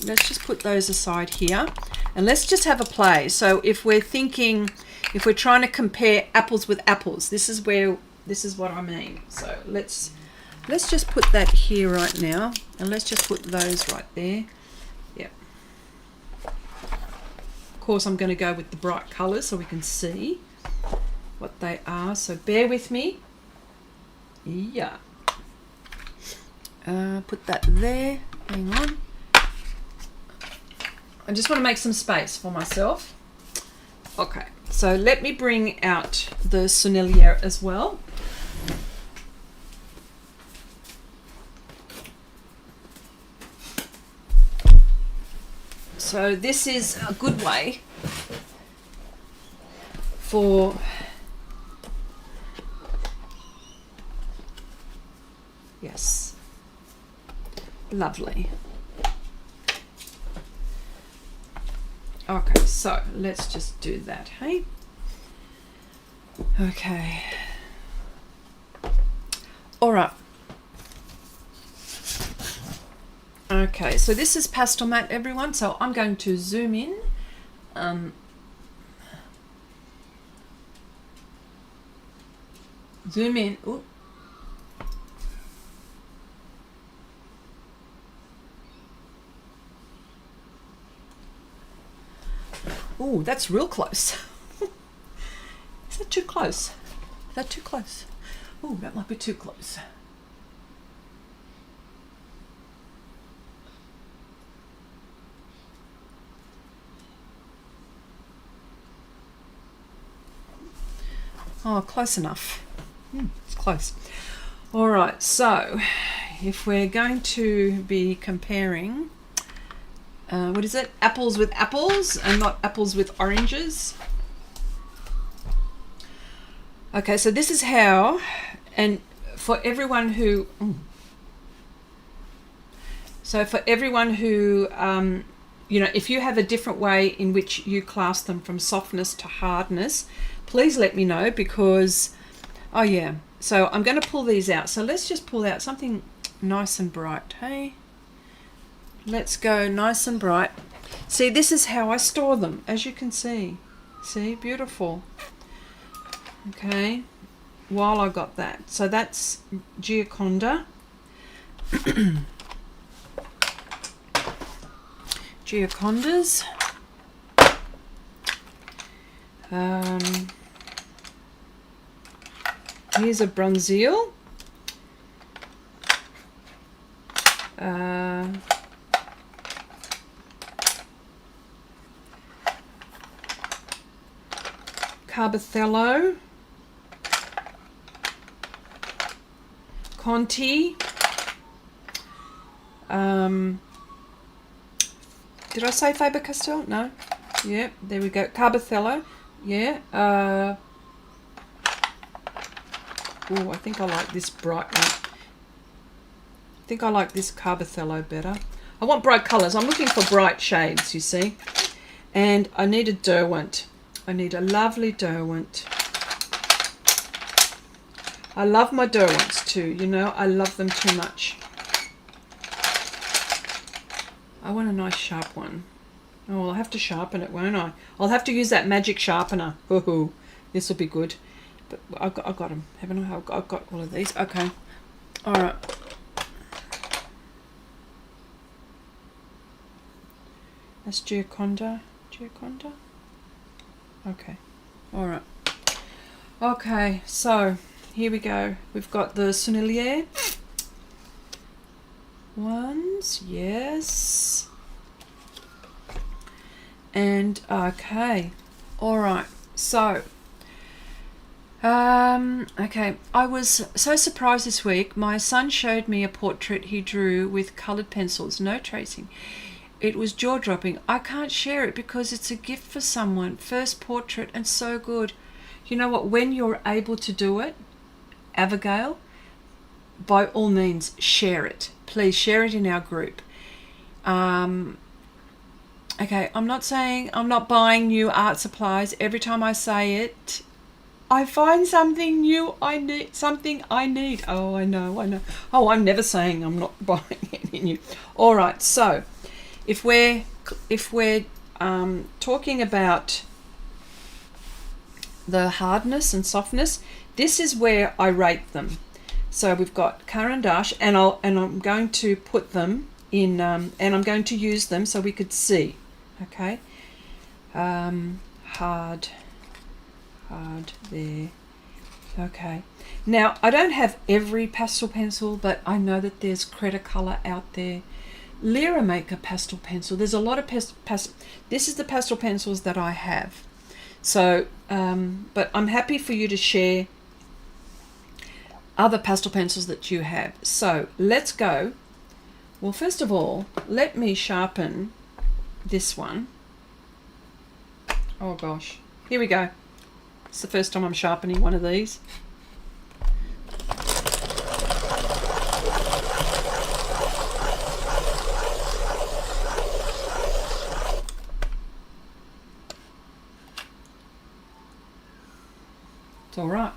Let's just put those aside here and let's just have a play. So if we're thinking, if we're trying to compare apples with apples, this is what I mean. So let's just put that here right now and let's just put those right there. Yeah. Of course, I'm going to go with the bright colors so we can see what they are. So bear with me. Yeah. Put that there. Hang on. I just want to make some space for myself. Okay, so let me bring out the Surreal as well. So this is a good way for yes, lovely. Okay, so let's just do that, hey? Okay. All right. Okay, so this is Pastelmat, everyone. So I'm going to zoom in. Zoom in. Ooh. Oh, that's real close. Is that too close? Is that too close? Oh, that might be too close. Oh, close enough. It's close. All right, so if we're going to be comparing what is it? Apples with apples and not apples with oranges. Okay, so this is how, and for everyone who, so for everyone who, you know, if you have a different way in which you class them from softness to hardness, please let me know because, oh yeah, so I'm going to pull these out. So let's just pull out something nice and bright, hey? Let's go nice and bright. See, this is how I store them, as you can see. See, beautiful. Okay, while I got that. So that's Gioconda. Giocondas. Here's a Bruynzeel. Carbothello, Conte, did I say Faber Castell? No. Yeah, there we go. Carbothello. Yeah. Oh, I think I like this bright one. I think I like this Carbothello better. I want bright colours. I'm looking for bright shades, you see. And I need a Derwent. I need a lovely Derwent. I love my Derwents too, you know, I love them too much. I want a nice sharp one. Oh, I'll have to sharpen it, won't I? I'll have to use that magic sharpener. Ooh, this will be good. But I've got them, haven't I? I've got all of these. Okay. All right. That's Gioconda. Gioconda? Okay. All right. Okay, so here we go. We've got the Surreal ones. Yes. And okay. All right. So okay, I was so surprised this week. My son showed me a portrait he drew with colored pencils, no tracing. It was jaw-dropping. I can't share it because it's a gift for someone. First portrait and so good. You know what? When you're able to do it, Abigail, by all means share it. Please share it in our group. Okay, I'm not saying I'm not buying new art supplies. Every time I say it, I find something new I need. Oh, I know. Oh, I'm never saying I'm not buying any new. All right, so if we're talking about the hardness and softness, this is where I rate them. So we've got Caran d'Ache, and I'm going to put them in, and I'm going to use them so we could see. Okay, hard there. Okay, now I don't have every pastel pencil, but I know that there's Cretacolor out there. Lyra make a pastel pencil. There's a lot of this is the pastel pencils that I have. So, but I'm happy for you to share other pastel pencils that you have. So let's go. Well, first of all, let me sharpen this one. Oh gosh, here we go. It's the first time I'm sharpening one of these. It's all right.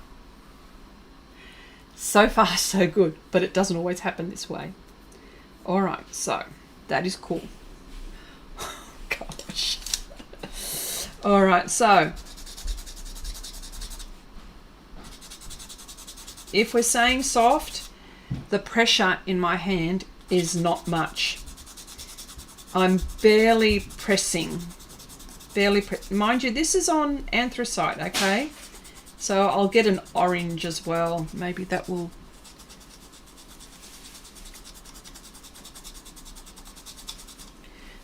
So far, so good, but it doesn't always happen this way. All right, so that is cool. Gosh. All right, so if we're saying soft, the pressure in my hand is not much. I'm barely pressing. Mind you, this is on anthracite, okay? So I'll get an orange as well. Maybe that will...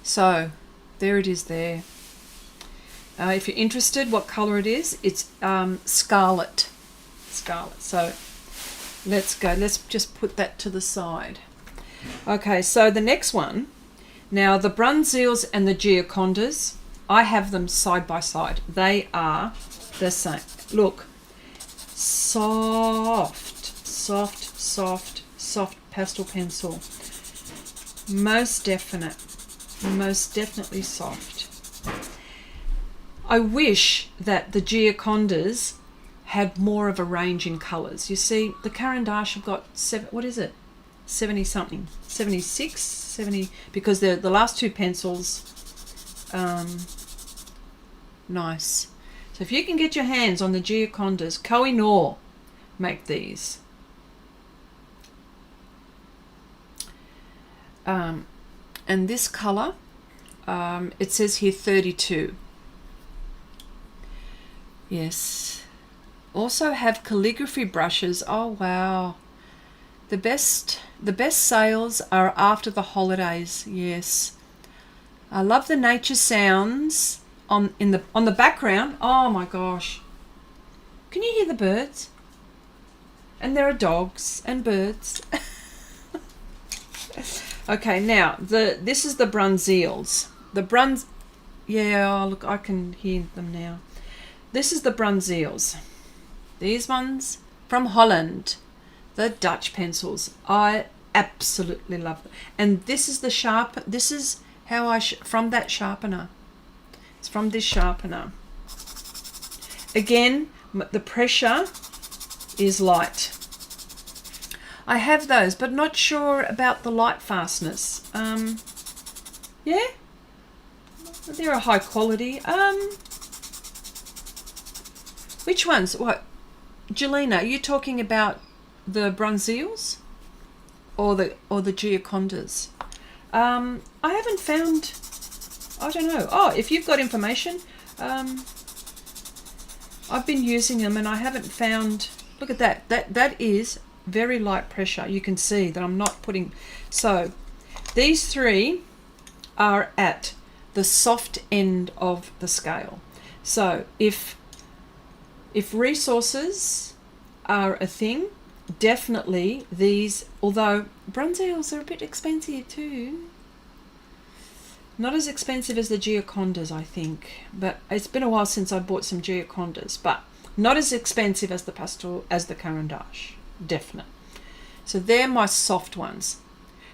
So there it is there. If you're interested what color it is, it's scarlet. So let's go. Let's just put that to the side. Okay, so the next one. Now the Bruynzeels and the Giocondas, I have them side by side. They are the same. Look, soft pastel pencil. Most definitely soft. I wish that the Giocondas had more of a range in colours. You see, the Caran d'Ache have got 70 something, 76, 70, because the last two pencils, nice. So if you can get your hands on the Giocondas, Koh-i-Noor make these. And this colour, it says here 32. Yes. Also have calligraphy brushes. Oh wow. The best sales are after the holidays. Yes. I love the nature sounds on the background. Oh my gosh. Can you hear the birds? And there are dogs and birds. Okay, now this is the Bruynzeels. Yeah, oh, look, I can hear them now. This is the Bruynzeels. These ones from Holland, the Dutch pencils. I absolutely love them. And this is this is how from that sharpener. It's from this sharpener. Again, the pressure is light. I have those, but not sure about the light fastness. Yeah, they're a high quality. Which ones? What, Jelena? Are you talking about the Bruynzeels or the Giocondas? I haven't found. I don't know. Oh, if you've got information, I've been using them and I haven't found. Look at that. That is very light pressure. You can see that I'm not putting. So these three are at the soft end of the scale. So if resources are a thing, definitely these, although Bruynzeels are a bit expensive too. Not as expensive as the Giocondas, I think, but it's been a while since I bought some Giocondas, but not as expensive as the Caran d'Ache, definite. So they're my soft ones.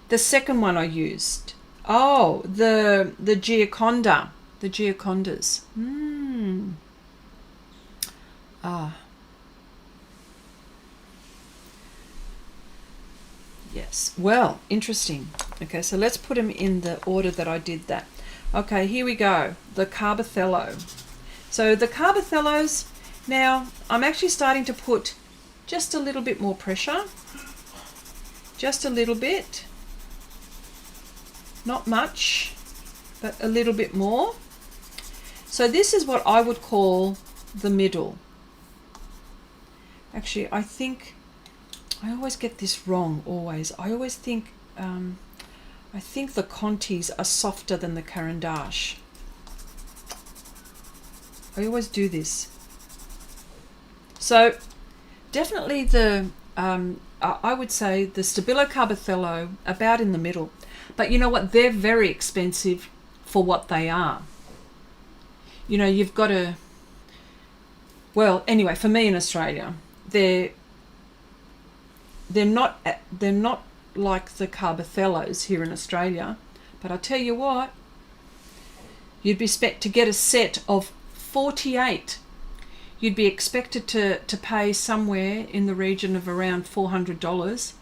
The second one I used, oh, the Gioconda, the Giocondas. Yes, well, interesting. Okay, so let's put them in the order that I did that. Okay, here we go, the Carbothello. So the Carbothellos, now I'm actually starting to put just a little bit more pressure. Just a little bit. Not much, but a little bit more. So this is what I would call the middle. Actually, I think I always get this wrong, always. I always think, I think the Contes are softer than the Caran d'Ache. I always do this. So definitely the, I would say the Stabilo Carbothello about in the middle. But you know what? They're very expensive for what they are. You know, you've got to, well, anyway, for me in Australia, they're not like the Carbothellos here in Australia. But I tell you what, you'd be to get a set of 48. You'd be expected to pay somewhere in the region of around $400.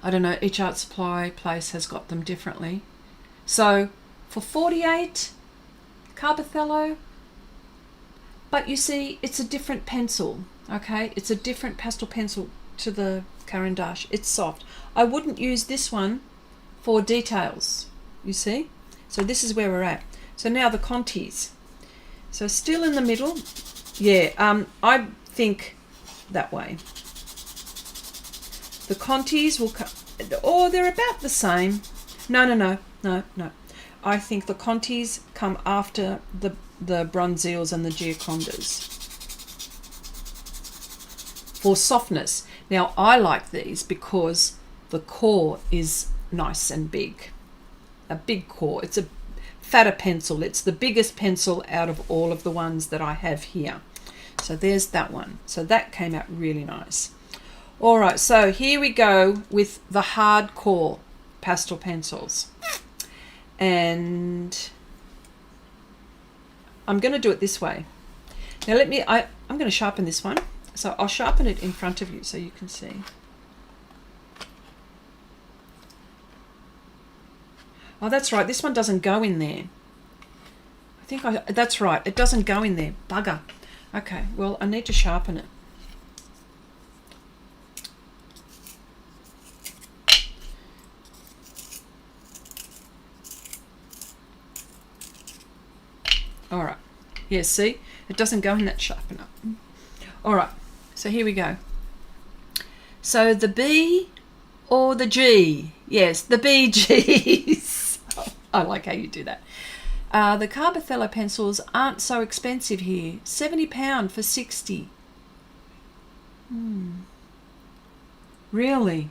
I don't know, each art supply place has got them differently. So for 48, Carbothello, but you see, it's a different pencil, okay? It's a different pastel pencil to the Caran d'Ache. It's soft. I wouldn't use this one for details, you see? So this is where we're at. So now the Contes. So still in the middle. Yeah, I think that way. The Contes will come, or they're about the same. No. I think the Contes come after the Bruynzeels and the Giocondas for softness. Now I like these because the core is nice and big. A big core. It's a fatter pencil. It's the biggest pencil out of all of the ones that I have here. So there's that one. So that came out really nice. All right, so here we go with the hardcore pastel pencils. And I'm going to do it this way. Now I'm going to sharpen this one. So I'll sharpen it in front of you so you can see. Oh, that's right. This one doesn't go in there. That's right. It doesn't go in there. Bugger. Okay, well, I need to sharpen it. All right. Yeah, see? It doesn't go in that sharpener. All right. So here we go. So the B or the G? Yes, the BGs. I like how you do that. The Carbothello pencils aren't so expensive here. £70 for 60. Really?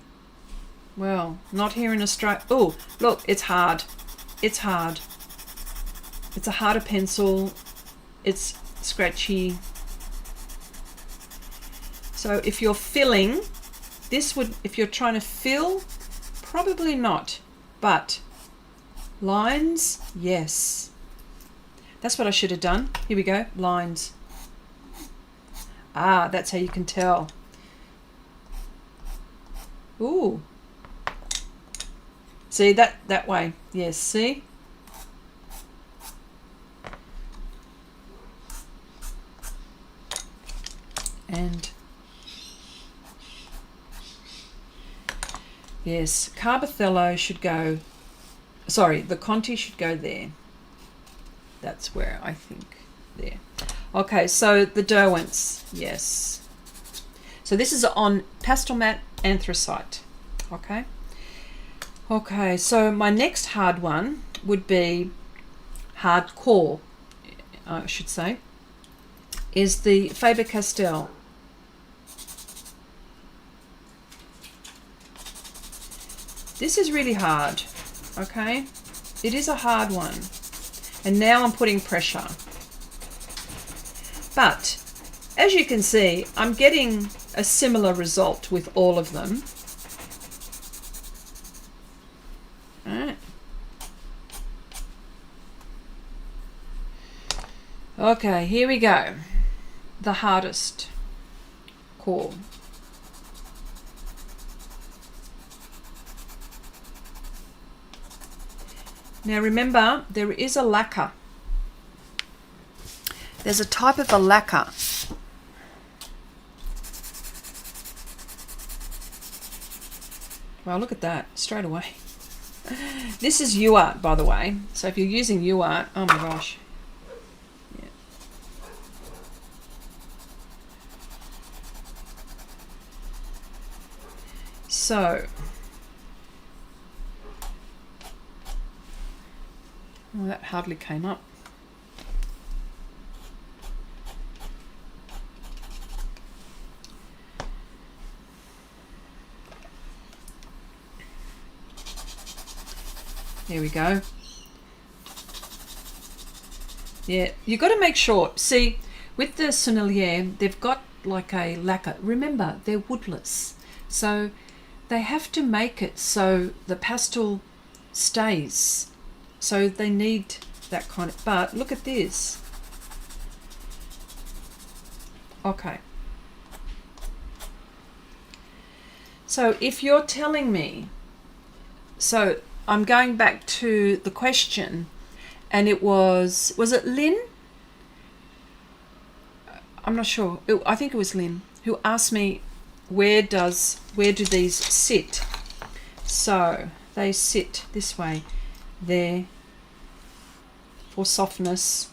Well, not here in Australia. Oh, look, it's hard. It's hard. It's a harder pencil. It's scratchy. So if you're filling, this would, if you're trying to fill, probably not. But lines, yes. That's what I should have done. Here we go, lines. Ah, that's how you can tell. Ooh. See, that way. Yes, see? And yes, Carbothello should go, sorry, the Conte should go there. That's where I think, there. Okay, so the Derwents, yes. So this is on Pastelmat Anthracite, okay? Okay, so my next hard one would be hardcore, I should say, is the Faber Castell. This is really hard, okay? It is a hard one. And now I'm putting pressure. But as you can see, I'm getting a similar result with all of them. All right. Okay, here we go. The hardest core. Now remember, there is a lacquer. There's a type of a lacquer. Well, look at that, straight away. This is UArt, by the way. So if you're using UArt, oh my gosh. Yeah. So, well, that hardly came up. There we go. Yeah, you've got to make sure. See, with the Sennelier, they've got like a lacquer. Remember, they're woodless. So they have to make it so the pastel stays. So they need that kind of, but look at this. Okay. So if you're telling me, so I'm going back to the question, and it was it Lynn? I'm not sure. I think it was Lynn who asked me, where do these sit? So they sit this way, there, for softness.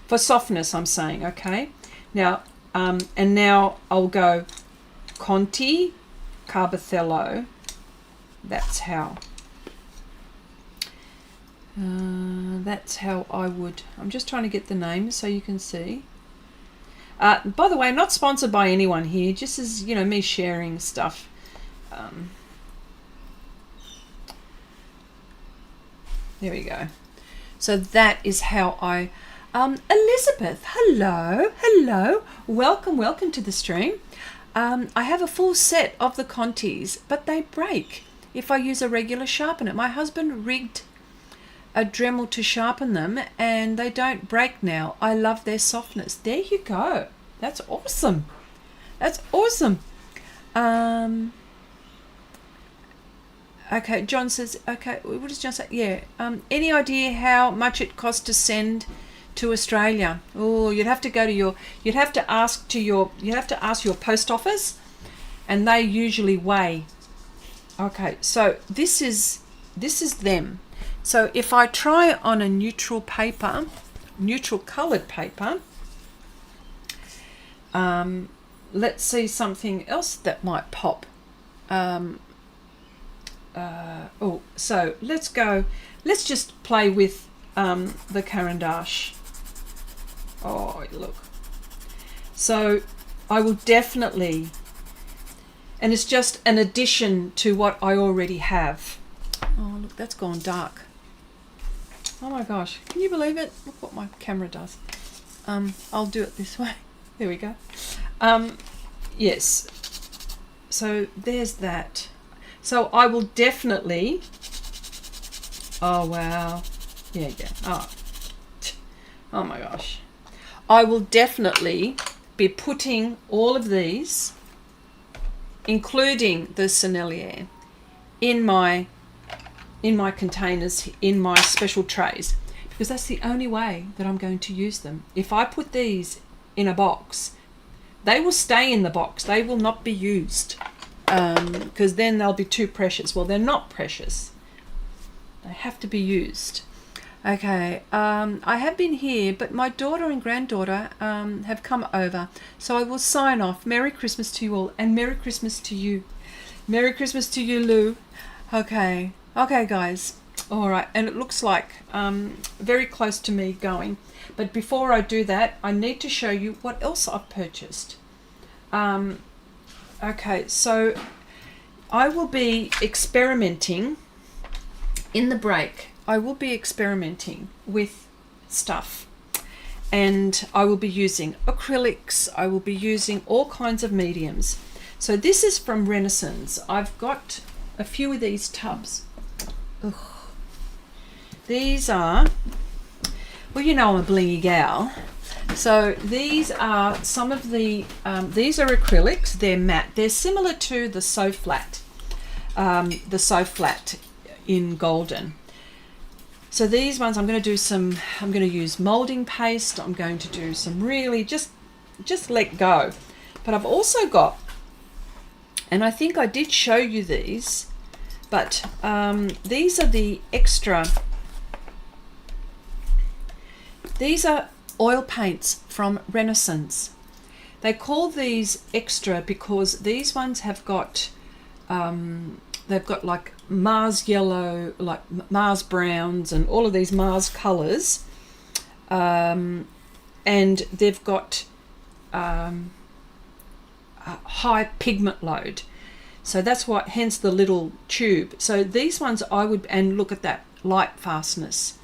For softness, I'm saying, okay. Now, and now I'll go Conte, Carbothello. That's how. That's how I would. I'm just trying to get the names so you can see. By the way, I'm not sponsored by anyone here. Just as, you know, me sharing stuff. There we go. So that is how I. Elizabeth, hello, welcome to the stream. I have a full set of the Contes, but they break if I use a regular sharpener. My husband rigged a Dremel to sharpen them, and they don't break now. I love their softness. There you go. That's awesome. That's awesome. Okay, John says, okay, what does John say? Yeah. Any idea how much it costs to send to Australia? Oh, you'd have to go to you'd have to ask your post office, and they usually weigh. Okay, so this is them. So if I try on a neutral paper, neutral colored paper, let's see something else that might pop. So let's just play with the Caran d'Ache. Oh, look. So I will definitely, and it's just an addition to what I already have. Oh, look, that's gone dark. Oh my gosh, can you believe it? Look what my camera does. I'll do it this way. There we go. Yes. So there's that. So I will definitely. Oh wow. Yeah. Oh my gosh. I will definitely be putting all of these, including the Sennelier, in my containers, in my special trays, because that's the only way that I'm going to use them. If I put these in a box, they will stay in the box. They will not be used, because then they'll be too precious. Well, they're not precious. They have to be used. Okay, I have been here, but my daughter and granddaughter have come over, so I will sign off. Merry Christmas to you all, and Merry Christmas to you. Merry Christmas to you, Lou. Okay, guys. All right, and it looks like very close to me going. But before I do that, I need to show you what else I've purchased. Okay, so I will be experimenting in the break. I will be experimenting with stuff. and I will be using acrylics. I will be using all kinds of mediums. So this is from Renaissance. I've got a few of these tubs. Ugh. These are, well, you know I'm a blingy gal. So these are some of the, these are acrylics. They're matte. They're similar to the Sofft in golden. So these ones I'm going to do some, I'm going to use molding paste. I'm going to do some really just let go. But I've also got, and I think I did show you these, but these are the extra, these are oil paints from Renaissance. They call these extra because these ones have got, they've got like Mars yellow, like Mars browns and all of these Mars colours, and they've got a high pigment load. So that's what, hence the little tube. So these ones I would, and look at that light fastness.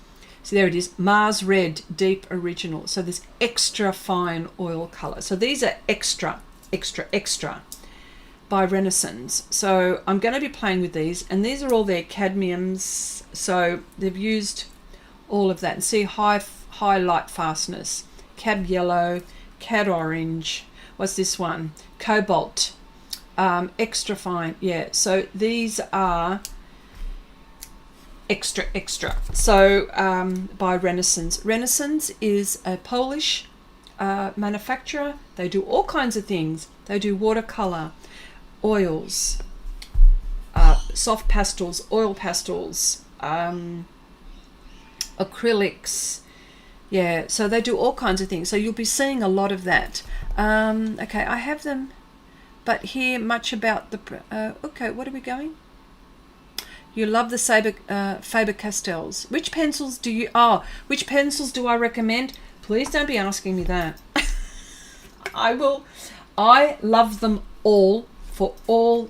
So there it is, Mars Red Deep Original. So this extra fine oil colour. So these are extra by Renaissance. So I'm going to be playing with these, and these are all their cadmiums. So they've used all of that. And see, high light fastness, cab yellow, cad orange. What's this one? Cobalt, extra fine. Yeah. So these are extra. So by Renaissance. Renaissance is a Polish manufacturer. They do all kinds of things. They do watercolor, oils, soft pastels, oil pastels, acrylics. Yeah, so they do all kinds of things. So you'll be seeing a lot of that. Okay, I have them, but here much about the okay, what are we going? You love the Faber Pastels. Which pencils do you, which pencils do I recommend? Please don't be asking me that. I love them all for all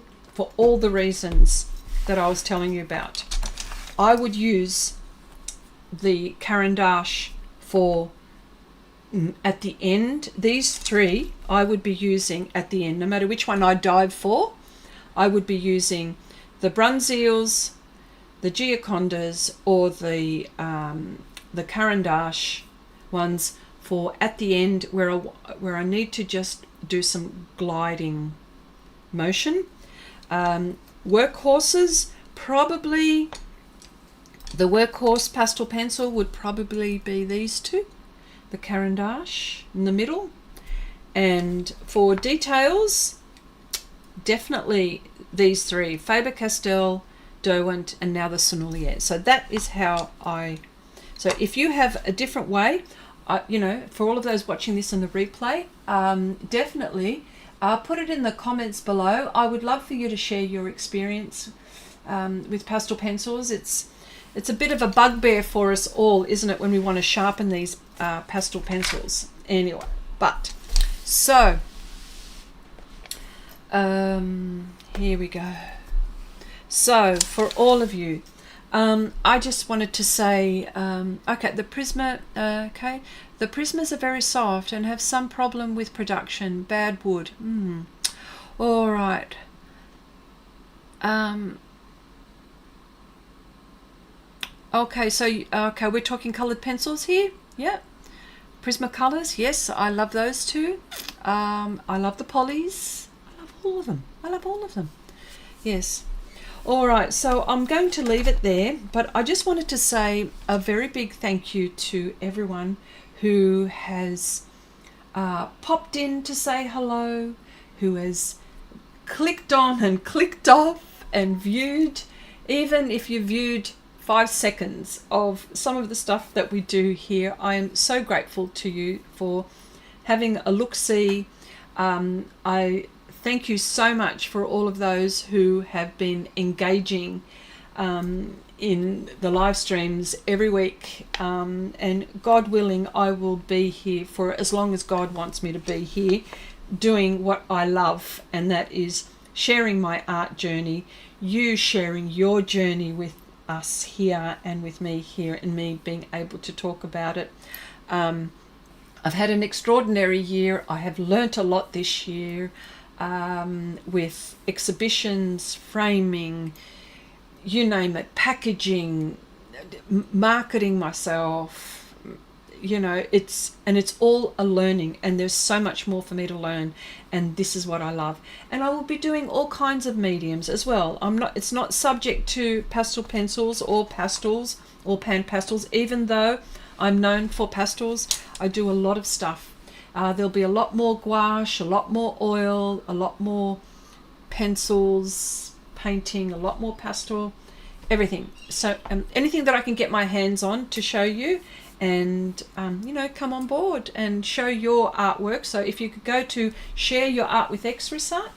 the reasons that I was telling you about. I would use the Caran d'Ache for at the end. These three I would be using at the end. No matter which one I dive for, I would be using the Bruynzeels, the Giocondas, or the Caran d'Ache ones for at the end where I need to just do some gliding motion. Workhorses, probably the workhorse pastel pencil would probably be these two, the Caran d'Ache in the middle, and for details, definitely these three: Faber Castell, Derwent, and now the Sennelier. So that is how I. So if you have a different way, you know, for all of those watching this in the replay, definitely put it in the comments below. I would love for you to share your experience with pastel pencils. It's a bit of a bugbear for us all, isn't it, when we want to sharpen these pastel pencils? Anyway, but so here we go. So for all of you, I just wanted to say, okay, the Prisma, okay, the Prismas are very soft and have some problem with production, bad wood. All right. Okay, so okay, we're talking coloured pencils here. Yeah, Prisma colours. Yes, I love those too. I love the polys. I love all of them. I love all of them. Yes. All right, so I'm going to leave it there, but I just wanted to say a very big thank you to everyone who has popped in to say hello, who has clicked on and clicked off and viewed, even if you viewed 5 seconds of some of the stuff that we do here. I am so grateful to you for having a look-see. I thank you so much for all of those who have been engaging in the live streams every week, and God willing, I will be here for as long as God wants me to be here, doing what I love, and that is sharing my art journey, you sharing your journey with us here and with me here, and me being able to talk about it. I've had an extraordinary year. I have learnt a lot this year, with exhibitions, framing, you name it, packaging, marketing myself. You know, it's all a learning, and there's so much more for me to learn, and this is what I love. And I will be doing all kinds of mediums as well. It's not subject to pastel pencils or pastels or PanPastels, even though I'm known for pastels. I do a lot of stuff. There'll be a lot more gouache, a lot more oil, a lot more pencils, painting, a lot more pastel, everything. So anything that I can get my hands on to show you, and you know, come on board and show your artwork. So if you could go to share your art with Xrissart,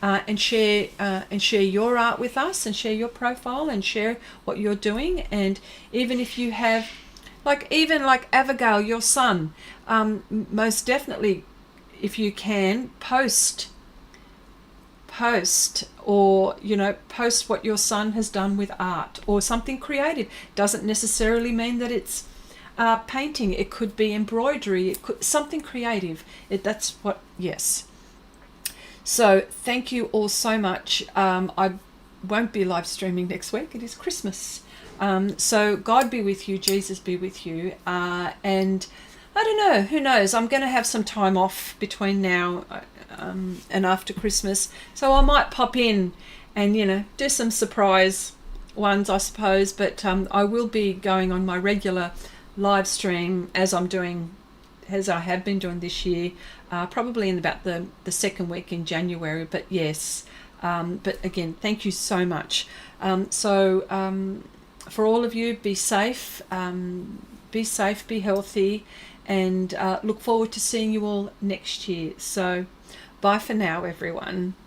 and share your art with us, and share your profile, and share what you're doing. And even if you have, even like Abigail, your son, most definitely, if you can, post, or you know, post what your son has done with art or something creative. Doesn't necessarily mean that it's painting. It could be embroidery. It could something creative. That's what. Yes. So thank you all so much. I won't be live streaming next week. It is Christmas. So God be with you, Jesus be with you, and I don't know, who knows, I'm going to have some time off between now and after Christmas, so I might pop in and, you know, do some surprise ones, I suppose, but I will be going on my regular live stream as I have been doing this year, probably in about the second week in January. But yes, but again, thank you so much. For all of you, be safe, be healthy, and look forward to seeing you all next year. So bye for now, everyone.